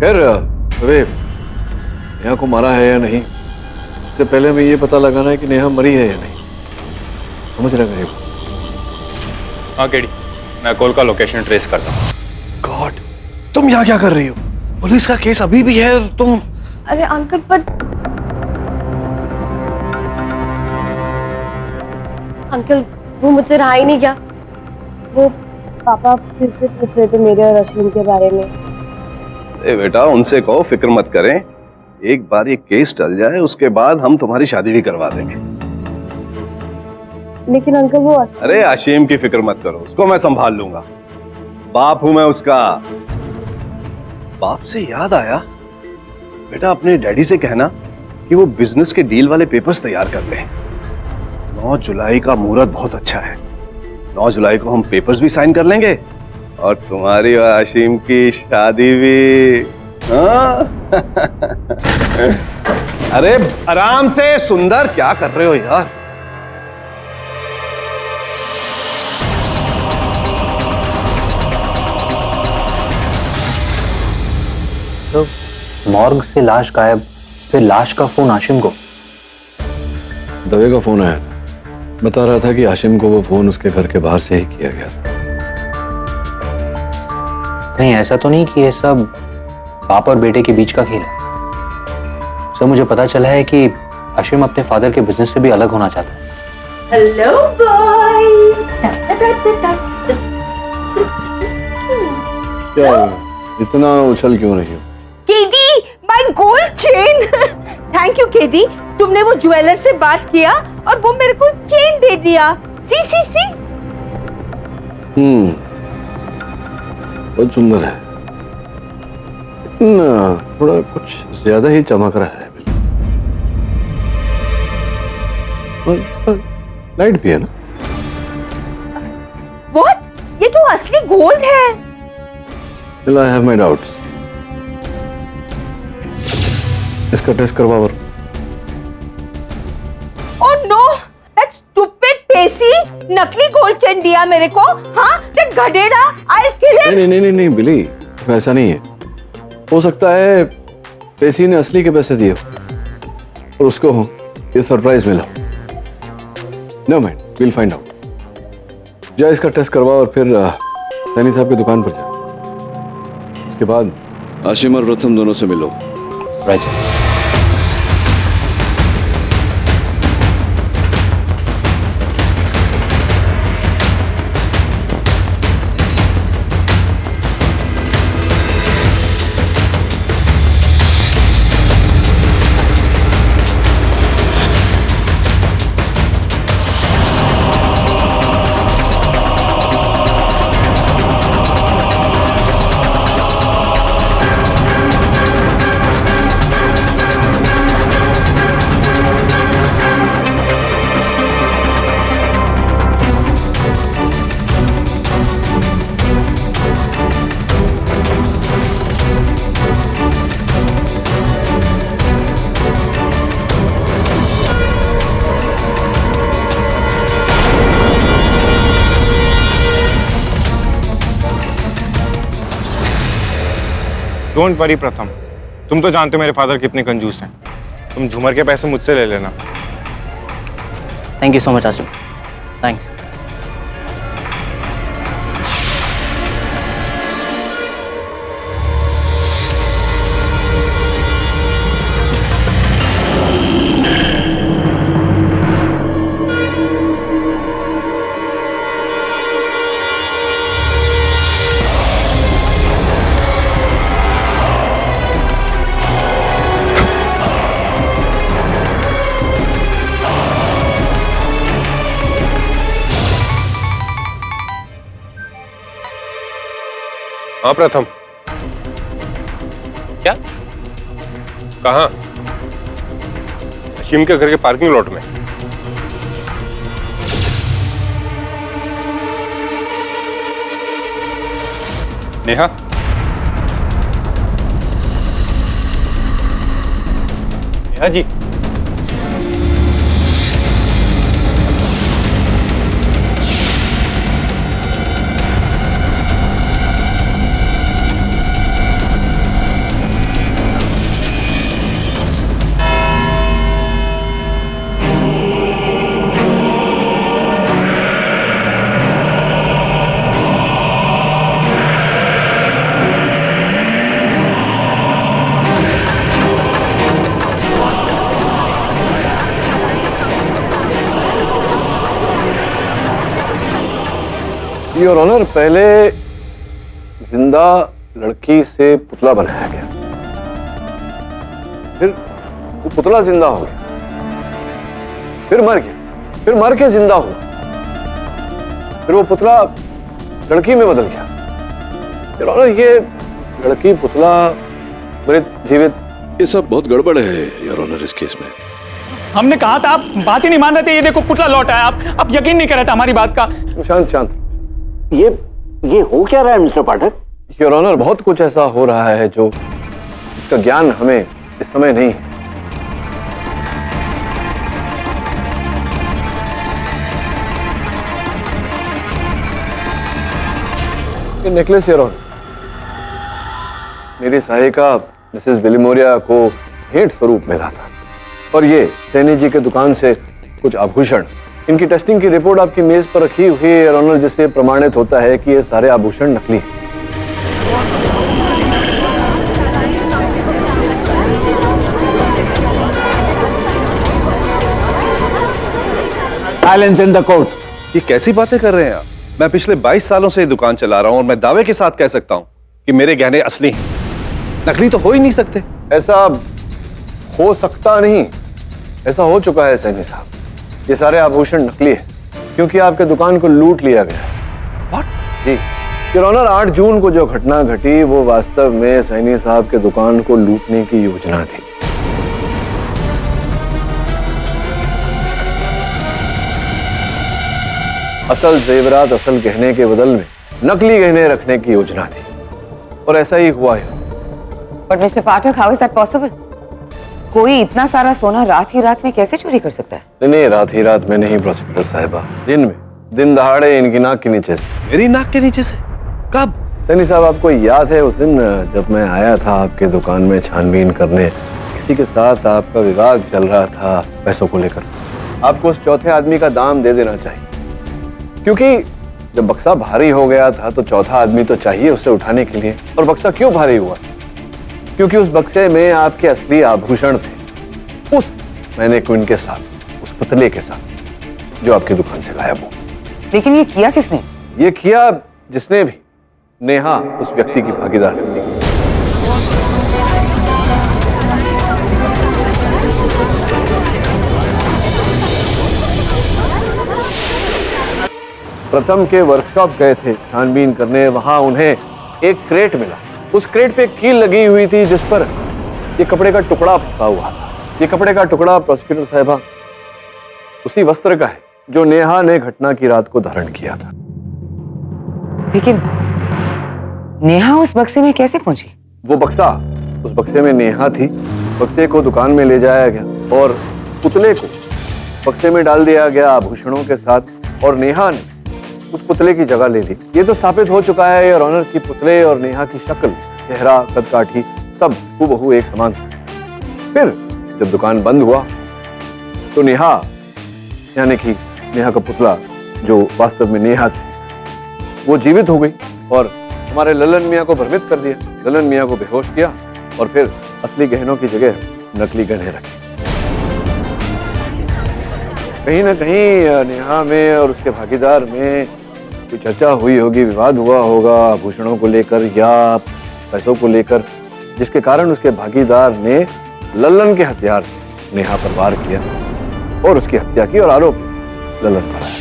[SPEAKER 5] खैर अबे, नेहा को मारा है या नहीं, इससे पहले हमें ये पता लगाना है कि नेहा मरी है या नहीं। समझ रहे मेरे को?
[SPEAKER 14] हाँ केडी, मैं कॉल का लोकेशन ट्रेस करता हूँ।
[SPEAKER 5] गॉड, तुम यहाँ क्या कर रही हो? पुलिस का केस अभी भी है, तुम।
[SPEAKER 12] अरे अंकल पर अंकल वो मुझसे रहा ही नहीं क्या? वो पापा फिर से पूछ रहे थे मेरे और अश्विन के बारे में।
[SPEAKER 9] अरे बेटा, उनसे कहो फिक्र मत करें, एक बार ये केस टल जाए उसके बाद हम तुम्हारी शादी भी करवा देंगे।
[SPEAKER 12] लेकिन अंकल वो
[SPEAKER 9] अरे आशीम की फिक्र मत करो, उसको मैं संभाल लूंगा, बाप हूं मैं उसका। बाप से याद आया, बेटा अपने डैडी से कहना कि वो बिजनेस के डील वाले पेपर्स तैयार कर ले। 9 जुलाई का मुहूर्त बहुत अच्छा है, 9 जुलाई को हम पेपर्स भी साइन कर लेंगे और तुम्हारी और आशीम की शादी भी। हाँ? अरे आराम से सुंदर, क्या कर रहे हो यार?
[SPEAKER 10] तो मॉर्ग से लाश गायब, फिर लाश का फोन आशिम को।
[SPEAKER 5] दवे का फोन आया था, बता रहा था कि आशिम को वो फोन उसके घर के बाहर से ही किया गया था।
[SPEAKER 10] कहीं ऐसा तो नहीं कि ये सब बाप और बेटे के बीच का खेल है? सर मुझे पता चला है कि आशिम अपने फादर के बिजनेस से भी अलग होना चाहता है।
[SPEAKER 20] Hello boys.
[SPEAKER 5] क्या इतना उछल क्यों रही हो?
[SPEAKER 20] KD, my gold chain. Thank you KD, तुमने वो ज्वेलर से बात किया और वो मेरे को चेन दे दिया। सी
[SPEAKER 5] बहुत सुंदर है, थोड़ा कुछ ज्यादा ही चमक रहा है। लाइट भी है ना?
[SPEAKER 20] व्हाट? ये तो असली गोल्ड है।
[SPEAKER 5] Still I have my doubts. इसका टेस्ट करवाओ।
[SPEAKER 20] Oh no, that stupid पेशी नकली गोल्ड चेन दिया मेरे को। हाँ, that गधेड़ा, I'll kill him।
[SPEAKER 5] नहीं बिली, ऐसा नहीं है। हो सकता है पेशी ने असली के पैसे दिए और उसको ये सरप्राइज मिला। No mind, we'll find out. जा इसका टेस्ट करवाओ और फिर सैनी साहब की दुकान पर जाओ। उसके बाद आशिम और प्रथम दोनों से मिलो।
[SPEAKER 10] राइट।
[SPEAKER 11] डोंट वरी प्रथम, तुम तो जानते हो मेरे फादर कितने कंजूस हैं। तुम झूमर के पैसे मुझसे ले लेना।
[SPEAKER 19] Thank you so much Asim, thanks.
[SPEAKER 14] हाँ प्रथम। क्या? कहाँ? अशीम के घर के पार्किंग लॉट में। नेहा? नेहा जी,
[SPEAKER 5] योर ऑनर, पहले जिंदा लड़की से पुतला बनाया गया, फिर वो पुतला जिंदा हो गया, फिर मर गया, फिर मर के जिंदा हुआ, फिर वो पुतला लड़की में बदल गया। योर ऑनर, ये लड़की पुतला मृत जीवित, ये सब बहुत गड़बड़ है योर ऑनर इस केस में।
[SPEAKER 15] हमने कहा था, आप बात ही नहीं मान रहे थे। ये देखो पुतला लौटा है, आप यकीन नहीं कर रहे थे हमारी बात का।
[SPEAKER 5] शांत शांत।
[SPEAKER 18] ये हो क्या रहा है मिस्टर पाठक?
[SPEAKER 5] योर ऑनर, बहुत कुछ ऐसा हो रहा है जो इसका ज्ञान हमें इस समय नहीं है। ये नेकलेस योर ऑनर मेरी सहायिका मिसेस बिलिमोरिया को भेंट स्वरूप मिला था, और ये सैनी जी के दुकान से कुछ आभूषण, इनकी टेस्टिंग की रिपोर्ट आपकी मेज पर रखी हुई है योर ऑनर, जिससे प्रमाणित होता है कि ये सारे आभूषण नकली हैं।
[SPEAKER 18] Silence in the court.
[SPEAKER 9] ये कैसी बातें कर रहे हैं आप? मैं पिछले 22 सालों से ये दुकान चला रहा हूं और मैं दावे के साथ कह सकता हूं कि मेरे गहने असली हैं, नकली तो हो ही नहीं सकते।
[SPEAKER 5] ऐसा हो सकता नहीं, ऐसा हो चुका है सैनी साहब। ये सारे आभूषण नकली है क्योंकि आपके दुकान को लूट लिया गया है। जी योर ऑनर, 8 जून को जो घटना घटी वो वास्तव में सैनी साहब के दुकान को लूटने की योजना थी। असल जेवरात, असल गहने के बदल में नकली गहने रखने की योजना थी, और ऐसा ही हुआ है।
[SPEAKER 17] But mister Pathak, how is that possible? कोई इतना सारा सोना रात ही रात में कैसे चोरी कर सकता है?
[SPEAKER 5] नहीं, रात ही रात में नहीं प्रोसिक्यूटर साहिबा, दिन में, दिन दहाड़े इनकी नाक के नीचे से।
[SPEAKER 9] मेरी नाक के नीचे से? कब?
[SPEAKER 5] सैनी साहब, आपको याद है उस दिन जब मैं आया था आपके दुकान में छानबीन करने, किसी के साथ आपका विवाद चल रहा था पैसों को लेकर। आपको उस चौथे आदमी का दाम दे देना चाहिए, क्योंकि जब बक्सा भारी हो गया था तो चौथा आदमी तो चाहिए उसे उठाने के लिए। और बक्सा क्यों भारी हुआ? क्योंकि उस बक्से में आपके असली आभूषण थे, उस मैनेक्विन के साथ, उस पुतले के साथ जो आपकी दुकान से गायब हो।
[SPEAKER 17] लेकिन ये किया किसने?
[SPEAKER 5] ये किया जिसने भी, नेहा उस व्यक्ति की भागीदार थी। प्रथम के वर्कशॉप गए थे छानबीन करने, वहां उन्हें एक क्रेट मिला। उस क्रेट पे कील लगी हुई थी जिस पर ये कपड़े का टुकड़ा फंसा हुआ था। ये कपड़े का टुकड़ा प्रोसिक्यूटर साहिबा उसी वस्त्र का है जो नेहा ने घटना की रात को धारण किया था।
[SPEAKER 17] लेकिन नेहा उस बक्से में कैसे पहुंची?
[SPEAKER 5] वो बक्सा, उस बक्से में नेहा थी। बक्से को दुकान में ले जाया गया और पुतले को बक्से में डाल दिया गया आभूषणों के साथ, और नेहा ने उस पुतले की जगह ले ली। ये तो स्थापित हो चुका है योर ऑनर कि पुतले और नेहा की शक्ल, चेहरा, कदकाठी सब हूबहू एक समान था। फिर जब दुकान बंद हुआ तो नेहा, यानी कि नेहा का पुतला जो वास्तव में नेहा थी, वो जीवित हो गई और हमारे ललन मियाँ को भ्रमित कर दिया। ललन मियाँ को बेहोश किया और फिर असली गहनों की जगह नकली गहने रखे। कहीं ना कहीं नेहा में और उसके भागीदार में कोई चर्चा हुई होगी, विवाद हुआ होगा आभूषणों को लेकर या पैसों को लेकर, जिसके कारण उसके भागीदार ने ललन के हथियार से नेहा पर वार किया और उसकी हत्या की और आरोप ललन पर आया।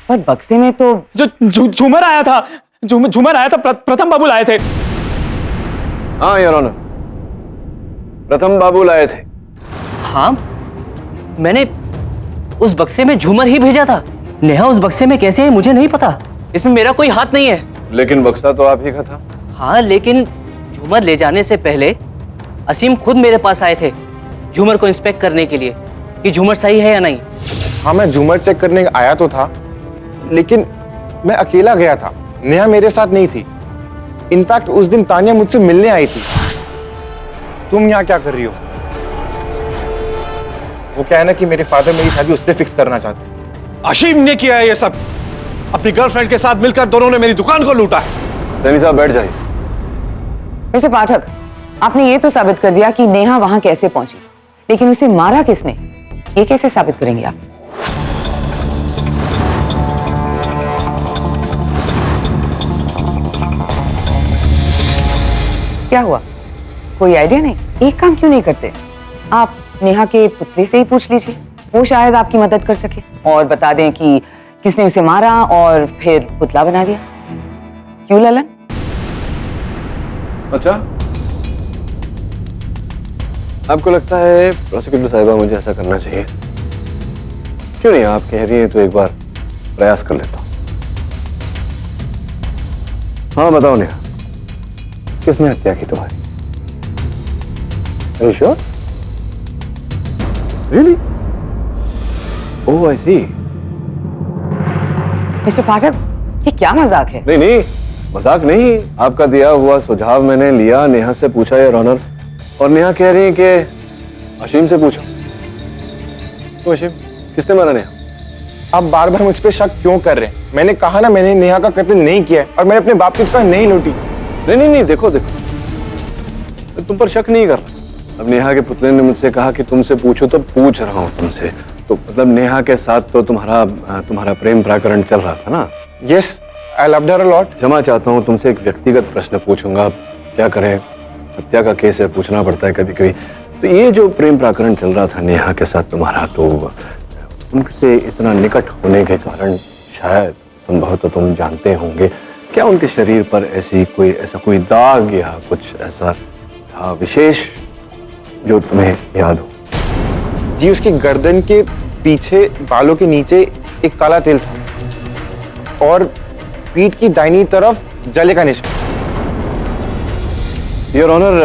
[SPEAKER 17] पर बक्से में तो
[SPEAKER 15] जो झूमर आया था, झूमर आया था, प्रथम बाबू लाए थे।
[SPEAKER 5] हाँ योर ऑनर, प्रथम बाबू लाए थे।
[SPEAKER 19] हाँ, मैंने उस बक्से में झूमर ही भेजा था। नेहा उस बक्से में कैसे है मुझे नहीं पता, इसमें मेरा कोई हाथ नहीं है।
[SPEAKER 5] लेकिन बक्सा तो आप ही का था।
[SPEAKER 19] हाँ, लेकिन झूमर ले जाने से पहले असीम खुद मेरे पास आए थे झूमर को इंस्पेक्ट करने के लिए कि झूमर सही है या नहीं।
[SPEAKER 11] हाँ, मैं झूमर चेक करने आया तो था, लेकिन मैं अकेला गया था, नेहा मेरे साथ नहीं थी। इनफैक्ट उस दिन तानिया मुझसे मिलने आई थी। तुम यहाँ क्या कर रही हो? वो क्या है ना कि मेरे फादर मेरी शादी उससे फिक्स करना चाहते हैं।
[SPEAKER 9] अशीम ने किया है ये सब। अपनी गर्लफ्रेंड के साथ मिलकर दोनों ने मेरी दुकान को लूटा है।
[SPEAKER 5] सैनी साहब बैठ जाइए।
[SPEAKER 17] मिस्टर पाठक, आपने ये तो साबित कर दिया कि नेहा वहां कैसे पहुंची, लेकिन उसे मारा किसने, ये कैसे साबित करेंगे आप? क्या हुआ? कोई आइडिया नहीं? एक काम क्यों नहीं करते, आप नेहा के पुतले से ही पूछ लीजिए, वो शायद आपकी मदद कर सके और बता दें कि किसने उसे मारा और फिर पुतला बना दिया। क्यों ललन?
[SPEAKER 5] अच्छा, आपको लगता है प्रोसिक्यूटर साहिबा मुझे ऐसा करना चाहिए? क्यों नहीं, आप कह रही हैं तो एक बार प्रयास कर लेता हूं। हाँ बताओ नेहा, किसने हत्या की तुम्हारी? Are you sure? Really? Oh, I see.
[SPEAKER 17] Mr Pathak, ये क्या मजाक है?
[SPEAKER 5] नहीं नहीं, मजाक नहीं। आपका दिया हुआ सुझाव मैंने लिया, नेहा से पूछा यार ऑनर, और नेहा कह रही है कि अशीम से पूछो। तो अशीम, किसने मारा नेहा?
[SPEAKER 11] आप बार बार मुझ पे शक क्यों कर रहे हैं? मैंने कहा ना, मैंने नेहा का कत्ल नहीं किया है और मैंने अपने बाप की दुकान नहीं लूटी।
[SPEAKER 5] नहीं नहीं नहीं, देखो देखो, मैं तुम पर शक नहीं कर रहा। अब नेहा के पुतले ने मुझसे कहा कि तुमसे पूछो, तो पूछ रहा हूँ तुमसे। तो मतलब नेहा के साथ तो तुम्हारा प्रेम प्रकरण चल रहा था ना?
[SPEAKER 11] Yes, I loved her a lot.
[SPEAKER 5] क्षमा चाहता हूँ, तुमसे एक व्यक्तिगत प्रश्न पूछूंगा। क्या करें, हत्या का केस है, पूछना पड़ता है कभी कभी। तो ये जो प्रेम प्रकरण चल रहा था नेहा के साथ तुम्हारा, तो उनसे इतना निकट होने के कारण शायद संभवतः तुम जानते होंगे, क्या उनके शरीर पर ऐसा कोई दाग या कुछ ऐसा था विशेष जो तुम्हें याद हो?
[SPEAKER 11] जी, उसकी गर्दन के पीछे बालों के नीचे एक काला तिल था और पीठ की दाहिनी तरफ जले का निशान।
[SPEAKER 5] योर ऑनर,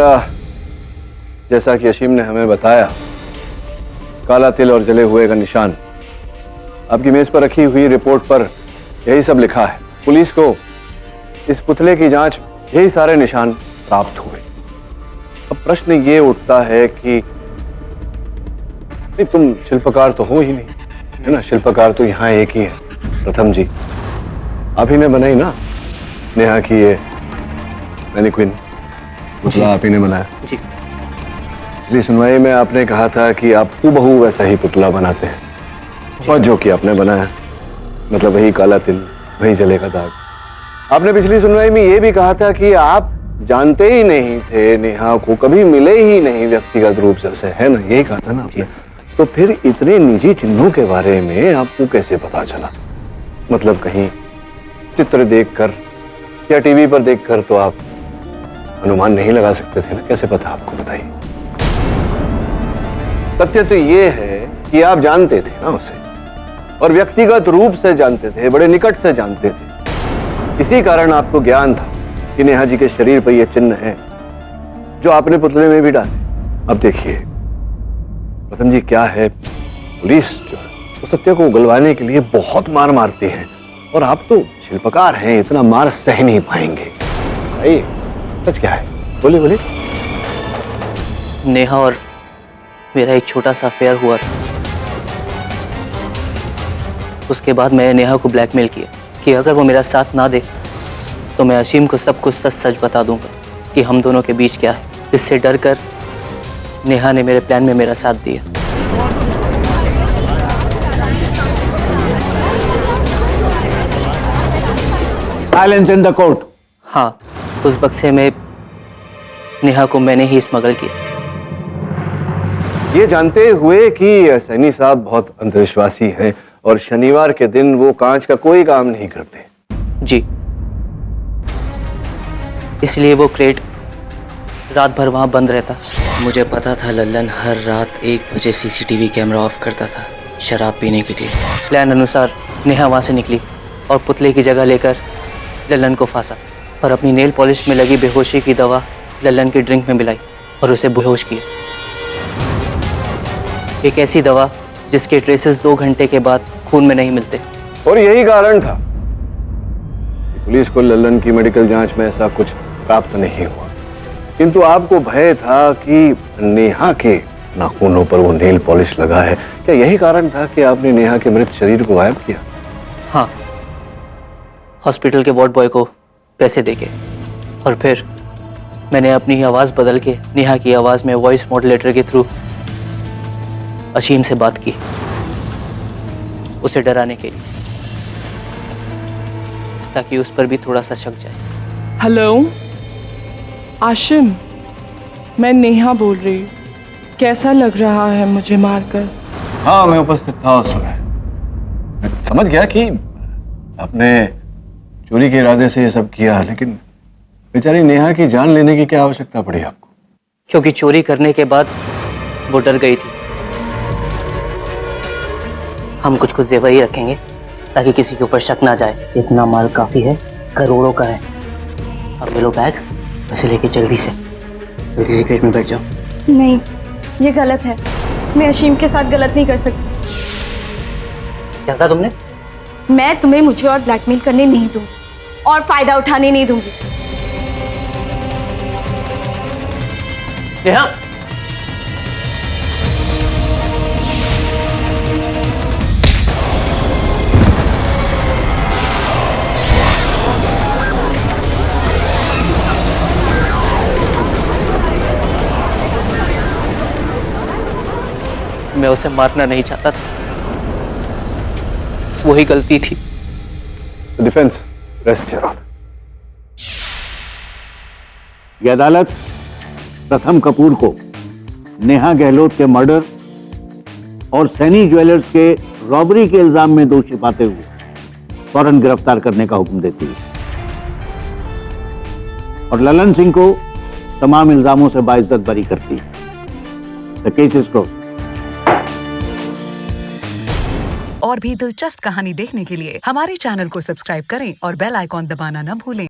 [SPEAKER 5] जैसा कि अशीम ने हमें बताया, काला तिल और जले हुए का निशान, आपकी मेज पर रखी हुई रिपोर्ट पर यही सब लिखा है। पुलिस को इस पुतले की जांच यही सारे निशान प्राप्त हुए। अब प्रश्न ये उठता है कि तुम शिल्पकार तो हो ही नहीं, है ना? शिल्पकार तो यहाँ एक ही है, प्रथम जी। आप ही ने बनाई ना नेहा की ये मैनीक्विन, पुतला आप ही ने बनाया जी। पिछली सुनवाई में आपने कहा था कि आप हूबहू वैसा ही पुतला बनाते हैं, और जो कि आपने बनाया, मतलब वही काला तिल, वही जले का दाग। आपने पिछली सुनवाई में ये भी कहा था कि आप जानते ही नहीं थे नेहा को, कभी मिले ही नहीं व्यक्तिगत रूप से, है ना? यही कहा था ना आपने। तो फिर इतने निजी चिन्हों के बारे में आपको कैसे पता चला? मतलब कहीं चित्र देखकर या टीवी पर देखकर तो आप अनुमान नहीं लगा सकते थे ना? कैसे पता आपको, बताइए। तथ्य तो ये है कि आप जानते थे ना उसे, और व्यक्तिगत रूप से जानते थे, बड़े निकट से जानते थे। इसी कारण आपको ज्ञान था कि नेहा जी के शरीर पर ये चिन्ह है जो आपने पुतले में भी डाले। अब देखिए प्रथम जी, क्या है, पुलिस जो है वो सत्य को उगलवाने के लिए बहुत मार मारती है, और आप तो शिल्पकार हैं, इतना मार सह नहीं पाएंगे। भाई सच क्या है, बोलिए बोलिए।
[SPEAKER 19] नेहा और मेरा एक छोटा सा अफेयर हुआ था। उसके बाद मैंने नेहा को ब्लैकमेल किया कि अगर वो मेरा साथ ना दे तो मैं अशीम को सब कुछ सच सच बता दूंगा कि हम दोनों के बीच क्या है। इससे डर कर नेहा ने मेरे प्लान में मेरा साथ दिया।
[SPEAKER 18] Silence in the court.
[SPEAKER 19] हाँ, उस बक्से में नेहा को मैंने ही स्मगल किया।
[SPEAKER 5] ये जानते हुए कि सैनी साहब बहुत अंधविश्वासी हैं और शनिवार के दिन वो कांच का कोई काम नहीं करते।
[SPEAKER 19] जी, इसलिए वो क्रेट रात भर वहां बंद रहता। मुझे पता था लल्लन हर रात 1 बजे सीसीटीवी कैमरा ऑफ करता था शराब पीने के लिए। प्लान अनुसार नेहा वहां से निकली और पुतले की जगह लेकर लल्लन को फांसा, और अपनी नेल पॉलिश में लगी बेहोशी की दवा लल्लन की ड्रिंक में मिलाई और उसे बेहोश किया। एक ऐसी दवा जिसके ट्रेसेस 2 घंटे के बाद खून में नहीं मिलते।
[SPEAKER 5] और यही कारण था कि पुलिस को लल्लन की मेडिकल जांच में ऐसा कुछ प्राप्त नहीं हुआ, किंतु आपको भय था कि नेहा के नाखूनों पर वो नेल पॉलिश लगा है। क्या यही कारण था कि आपने नेहा के मृत शरीर को गायब किया?
[SPEAKER 19] हाँ, हॉस्पिटल के वार्ड बॉय को पैसे देके, और फिर मैंने अपनी आवाज़ बदल के नेहा की आवाज़ में वॉइस मॉड्यूलेटर के थ्रू अशीम से बात की, उसे डराने के लिए, ताकि उस पर भी थोड़ा सा शक जाए।
[SPEAKER 20] हेलो,
[SPEAKER 21] आशिम, मैं नेहा बोल रही हूँ। कैसा लग रहा है मुझे मारकर?
[SPEAKER 5] हाँ, मैं उपस्थित था उस समय। मैं समझ गया कि आपने चोरी के इरादे से ये सब किया, लेकिन बेचारी नेहा की जान लेने की क्या आवश्यकता पड़ी आपको?
[SPEAKER 19] क्योंकि चोरी करने के बाद वो डर गई थी। हम कुछ कुछ जेवर ही रखेंगे ताकि किसी के ऊपर शक ना जाए। इतना माल काफी है, करोड़ों का है। अब ले लो बैग, वैसे लेके जल्दी से गेट में बैठ जाओ।
[SPEAKER 6] नहीं, ये गलत है। मैं अशीम के साथ गलत नहीं कर सकती।
[SPEAKER 19] क्या कहा तुमने?
[SPEAKER 6] मैं तुम्हें मुझे और ब्लैकमेल करने नहीं दूंगी और फायदा उठाने नहीं दूंगी।
[SPEAKER 19] नेहा, मैं उसे मारना नहीं चाहता था, बस वही गलती थी।
[SPEAKER 5] Defence, rest your honour.
[SPEAKER 18] यह अदालत प्रथम कपूर को नेहा गहलोत के मर्डर और सैनी ज्वेलर्स के रॉबरी के इल्जाम में दोषी पाते हुए फौरन गिरफ्तार करने का हुक्म देती है और ललन सिंह को तमाम इल्जामों से बाइज्जत बरी करती है। The case is closed.
[SPEAKER 22] और भी दिलचस्प कहानी देखने के लिए हमारे चैनल को सब्सक्राइब करें और बेल आइकॉन दबाना न भूलें।